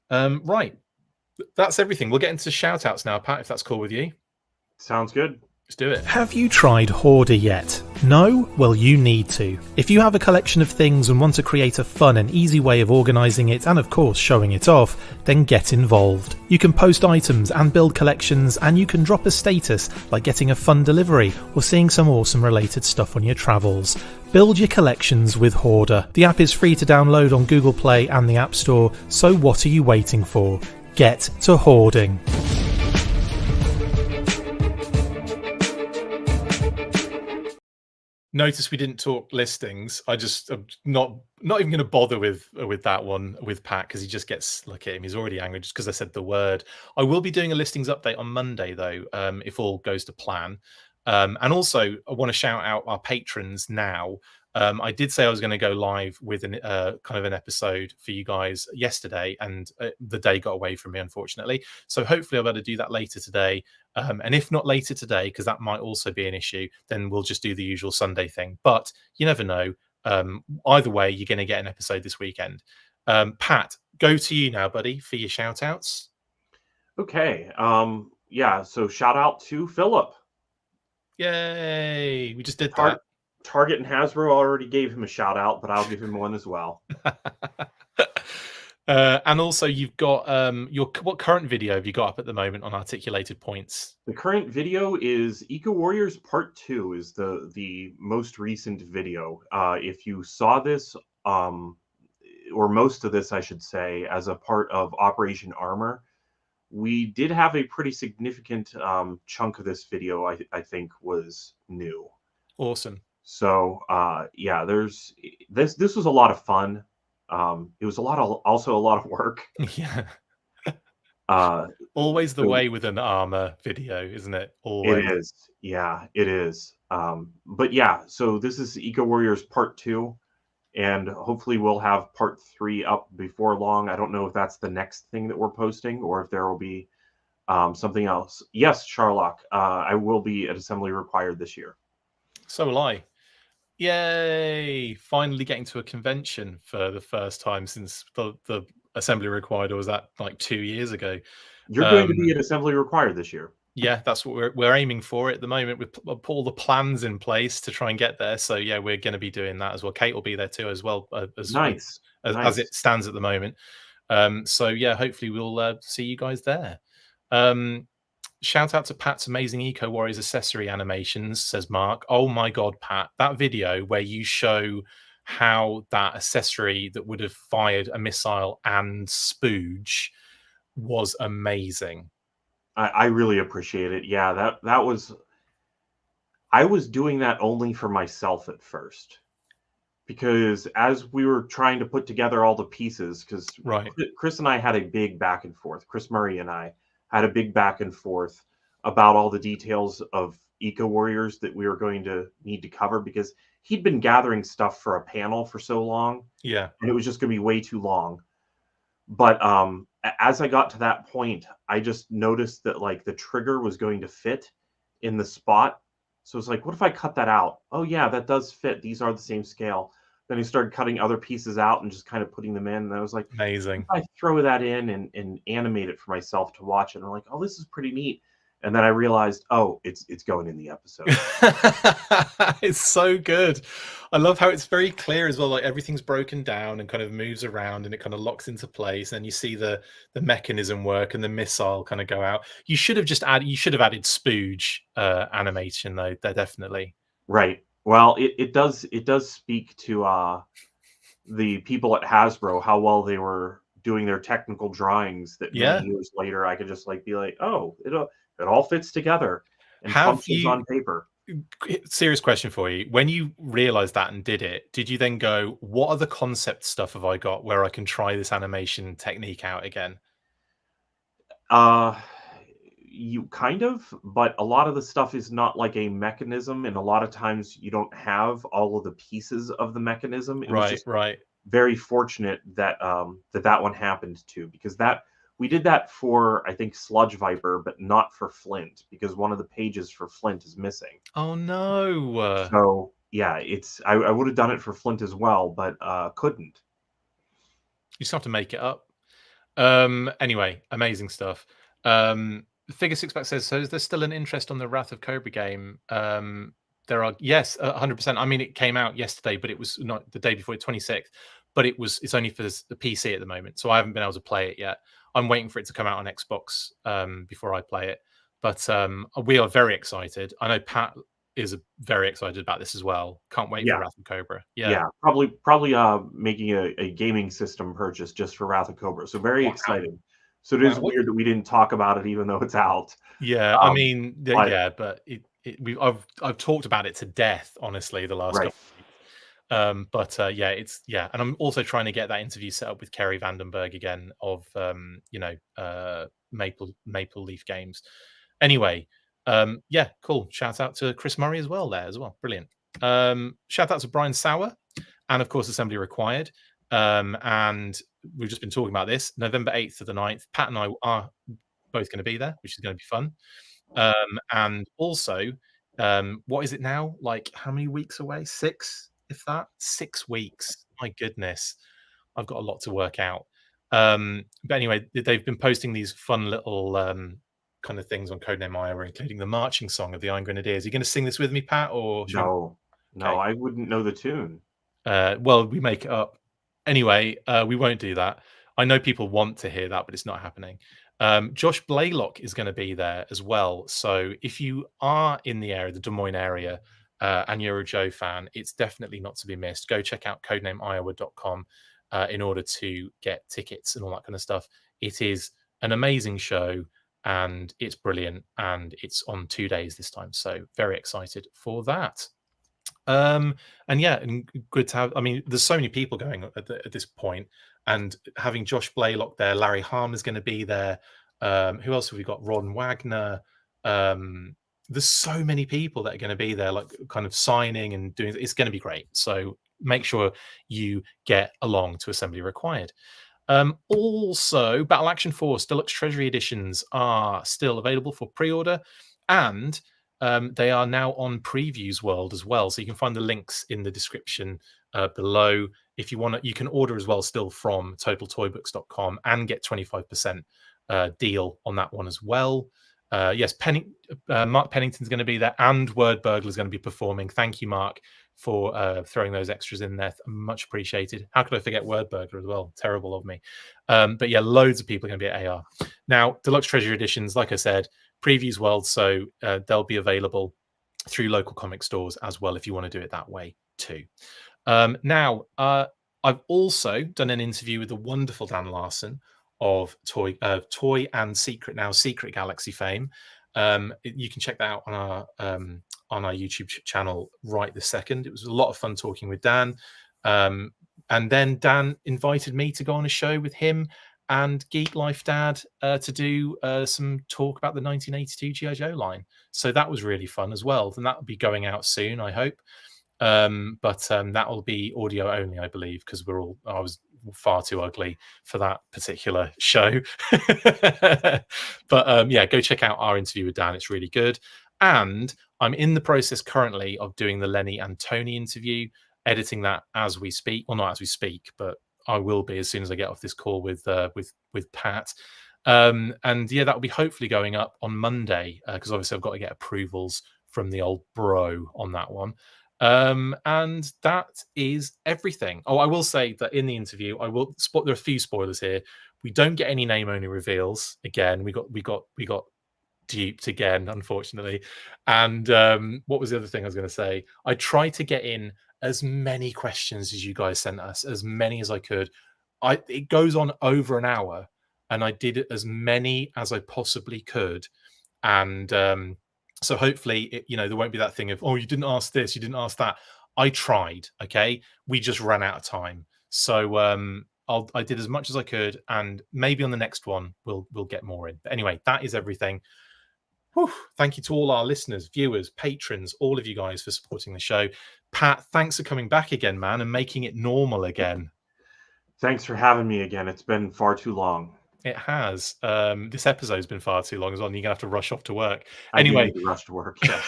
Right, that's everything. We'll get into shout outs now, Pat, if that's cool with you. Sounds good. Let's do it. Have you tried HOARDAR yet? No? Well, you need to. If you have a collection of things and want to create a fun and easy way of organising it and of course showing it off, then get involved. You can post items and build collections, and you can drop a status like getting a fun delivery or seeing some awesome related stuff on your travels. Build your collections with HOARDAR. The app is free to download on Google Play and the App Store, so what are you waiting for? Get to hoarding. Notice we didn't talk listings. I'm not even going to bother with that one with Pat, because he just gets, look at him, he's already angry just because I said the word. I will be doing a listings update on Monday though, if all goes to plan. And also I want to shout out our patrons now. I did say I was going to go live with kind of an episode for you guys yesterday, and the day got away from me, unfortunately. So hopefully I'll be able to do that later today. And if not later today, because that might also be an issue, then we'll just do the usual Sunday thing. But you never know. Either way, you're going to get an episode this weekend. Pat, go to you now, buddy, for your shout outs. Okay. Yeah, so shout out to Philip. Yay! We just did that. Target and Hasbro already gave him a shout out, but I'll give him one as well. And also, you've got what current video have you got up at the moment on articulated points? The current video is Eco Warriors Part 2 is the most recent video. If you saw this, or most of this, I should say, as a part of Operation Armor, we did have a pretty significant chunk of this video I think was new. Awesome. So yeah, this was a lot of fun. It was also a lot of work. Yeah. Uh, Always the so way with an armor video, isn't it? it Always. is. Yeah, it is. But yeah, so this is Eco Warriors Part 2, and hopefully we'll have Part 3 up before long. I don't know if that's the next thing that we're posting or if there will be something else. Yes, Sharlock, I will be at Assembly Required this year. So will I. Yay! Finally getting to a convention for the first time since the Assembly Required, or was that like 2 years ago? You're going to be at Assembly Required this year. Yeah, that's what we're aiming for at the moment. We've put all the plans in place to try and get there. So yeah, we're going to be doing that as well. Kate will be there too as well, Nice. as it stands at the moment. So yeah, hopefully we'll see you guys there. Shout out to Pat's amazing Eco Warriors accessory animations, says Mark. Oh my God, Pat, that video where you show how that accessory that would have fired a missile and spooge was amazing. I really appreciate it. Yeah, that was. I was doing that only for myself at first, because as we were trying to put together all the pieces, because Right. Chris and I had a big back and forth. Chris Murray and I had a big back and forth about all the details of Eco Warriors that we were going to need to cover, because he'd been gathering stuff for a panel for so long. Yeah. And it was just going to be way too long. But as I got to that point, I just noticed that like the trigger was going to fit in the spot. So it's like, what if I cut that out? Oh yeah, that does fit. These are the same scale. Then I started cutting other pieces out and just kind of putting them in. And I was like, Amazing. if I throw that in and animate it for myself to watch it, and I'm like, oh, this is pretty neat. And then I realized, oh, it's going in the episode. It's so good. I love how it's very clear as well. Like everything's broken down and kind of moves around, and it kind of locks into place. And you see the mechanism work and the missile kind of go out. You should have added spooge animation though. There definitely. Right. Well, it does speak to the people at Hasbro, how well they were doing their technical drawings, that many years later I could just like be like, oh, it all fits together and functions on paper. Serious question for you. When you realized that and did you then go, what other concept stuff have I got where I can try this animation technique out again? You kind of, but a lot of the stuff is not like a mechanism, and a lot of times you don't have all of the pieces of the mechanism. It was just very fortunate that that one happened too, because we did that for, I think, Sludge Viper, but not for Flint, because one of the pages for Flint is missing. Oh no! So yeah, I would have done it for Flint as well, but couldn't. You just have to make it up. Anyway, amazing stuff. Figure Sixpack says, so is there still an interest on the Wrath of Cobra game? There are, yes, 100%. I mean, it came out yesterday, but it was not the day before, 26th. But it's only for the PC at the moment, so I haven't been able to play it yet. I'm waiting for it to come out on Xbox before I play it. But we are very excited. I know Pat is very excited about this as well. Can't wait for Wrath of Cobra. Yeah, probably making a gaming system purchase just for Wrath of Cobra. So very excited. So it is weird that we didn't talk about it, even though it's out. Yeah, I mean, but I've talked about it to death, honestly, the last couple of weeks. And I'm also trying to get that interview set up with Kerry Vandenberg again of Maple Leaf Games. Anyway, cool. Shout out to Chris Murray as well there as well. Brilliant. Shout out to Brian Sauer and of course Assembly Required. And we've just been talking about this. November 8th to the 9th. Pat and I are both going to be there, which is going to be fun. And also, what is it now? Like how many weeks away? 6, if that? 6 weeks. My goodness. I've got a lot to work out. But anyway, they've been posting these fun little kind of things on Codename Iowa, including the marching song of the Iron Grenadiers. Are you going to sing this with me, Pat? Or no, I wouldn't know the tune. Well, we make it up. Anyway, we won't do that. I know people want to hear that, but it's not happening. Josh Blaylock is going to be there as well. So if you are in the area, the Des Moines area, and you're a Joe fan, it's definitely not to be missed. Go check out codenameiowa.com in order to get tickets and all that kind of stuff. It is an amazing show and it's brilliant, and it's on 2 days this time. So very excited for that. And yeah, and good to have. I mean, there's so many people going at this point, and having Josh Blaylock there, Larry Harm is going to be there. Who else have we got? Ron Wagner. There's so many people that are going to be there, like kind of signing and doing. It's going to be great. So make sure you get along to Assembly Required. Also, Battle Action Force Deluxe Treasury Editions are still available for pre-order, and they are now on Previews World as well. So you can find the links in the description below. If you want to, you can order as well still from TotalToyBooks.com and get 25% deal on that one as well. Yes, Mark Pennington's going to be there, and Word Burglar's going to be performing. Thank you, Mark, for throwing those extras in there. Much appreciated. How could I forget Word Burglar as well? Terrible of me. But yeah, loads of people are going to be at AR. Now, Deluxe Treasure Editions, like I said, Previews World, so they'll be available through local comic stores as well if you want to do it that way too. Now, I've also done an interview with the wonderful Dan Larson of Toy and Secret Galaxy fame. You can check that out on our YouTube channel right this second. It was a lot of fun talking with Dan. And then Dan invited me to go on a show with him and Geek Life Dad to do some talk about the 1982 G.I. Joe line. So that was really fun as well. And that will be going out soon, I hope. But that will be audio only, I believe, because I was far too ugly for that particular show. But yeah, go check out our interview with Dan. It's really good. And I'm in the process currently of doing the Lenny and Tony interview, editing that as we speak. Well, not as we speak, but I will be as soon as I get off this call with Pat. And yeah, that will be hopefully going up on Monday, because obviously I've got to get approvals from the old bro on that one. And that is everything. Oh, I will say that in the interview, there are a few spoilers here. We don't get any name only reveals. Again, we got duped again, unfortunately. And what was the other thing I was going to say? I tried to get in as many questions as you guys sent us, as many as I could. It goes on over an hour, and I did as many as I possibly could. And so hopefully, there won't be that thing of, oh, you didn't ask this, you didn't ask that. I tried, okay? We just ran out of time. So I did as much as I could, and maybe on the next one, we'll get more in. But anyway, that is everything. Whew. Thank you to all our listeners, viewers, patrons, all of you guys for supporting the show. Pat, thanks for coming back again, man, and making it normal again. Thanks for having me again. It's been far too long. It has. This episode's been far too long as well, and you're going to have to rush off to work. Anyway. I need to rush to work, yeah.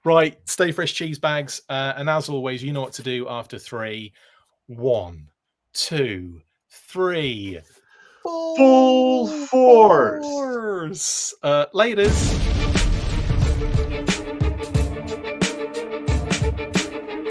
Right, stay fresh cheese bags. And as always, you know what to do after 3. 1, 2, 3. Full force. Laters.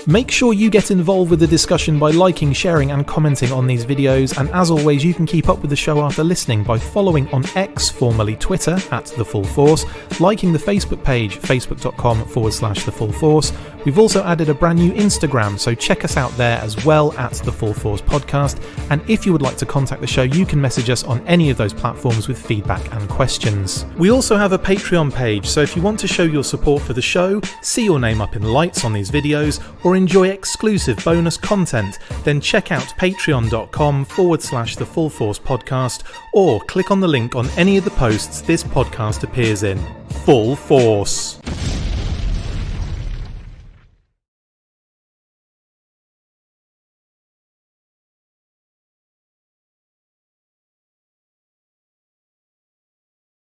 Make sure you get involved with the discussion by liking, sharing and commenting on these videos, and as always you can keep up with the show after listening by following on X, formerly Twitter, @TheFullForce, liking the Facebook page, facebook.com/TheFullForce. We've also added a brand new Instagram, so check us out there as well @TheFullForce Podcast, and if you would like to contact the show you can message us on any of those platforms with feedback and questions. We also have a Patreon page, so if you want to show your support for the show, see your name up in lights on these videos, or enjoy exclusive bonus content, then check out patreon.com/TheFullForce Podcast, or click on the link on any of the posts this podcast appears in. Full Force.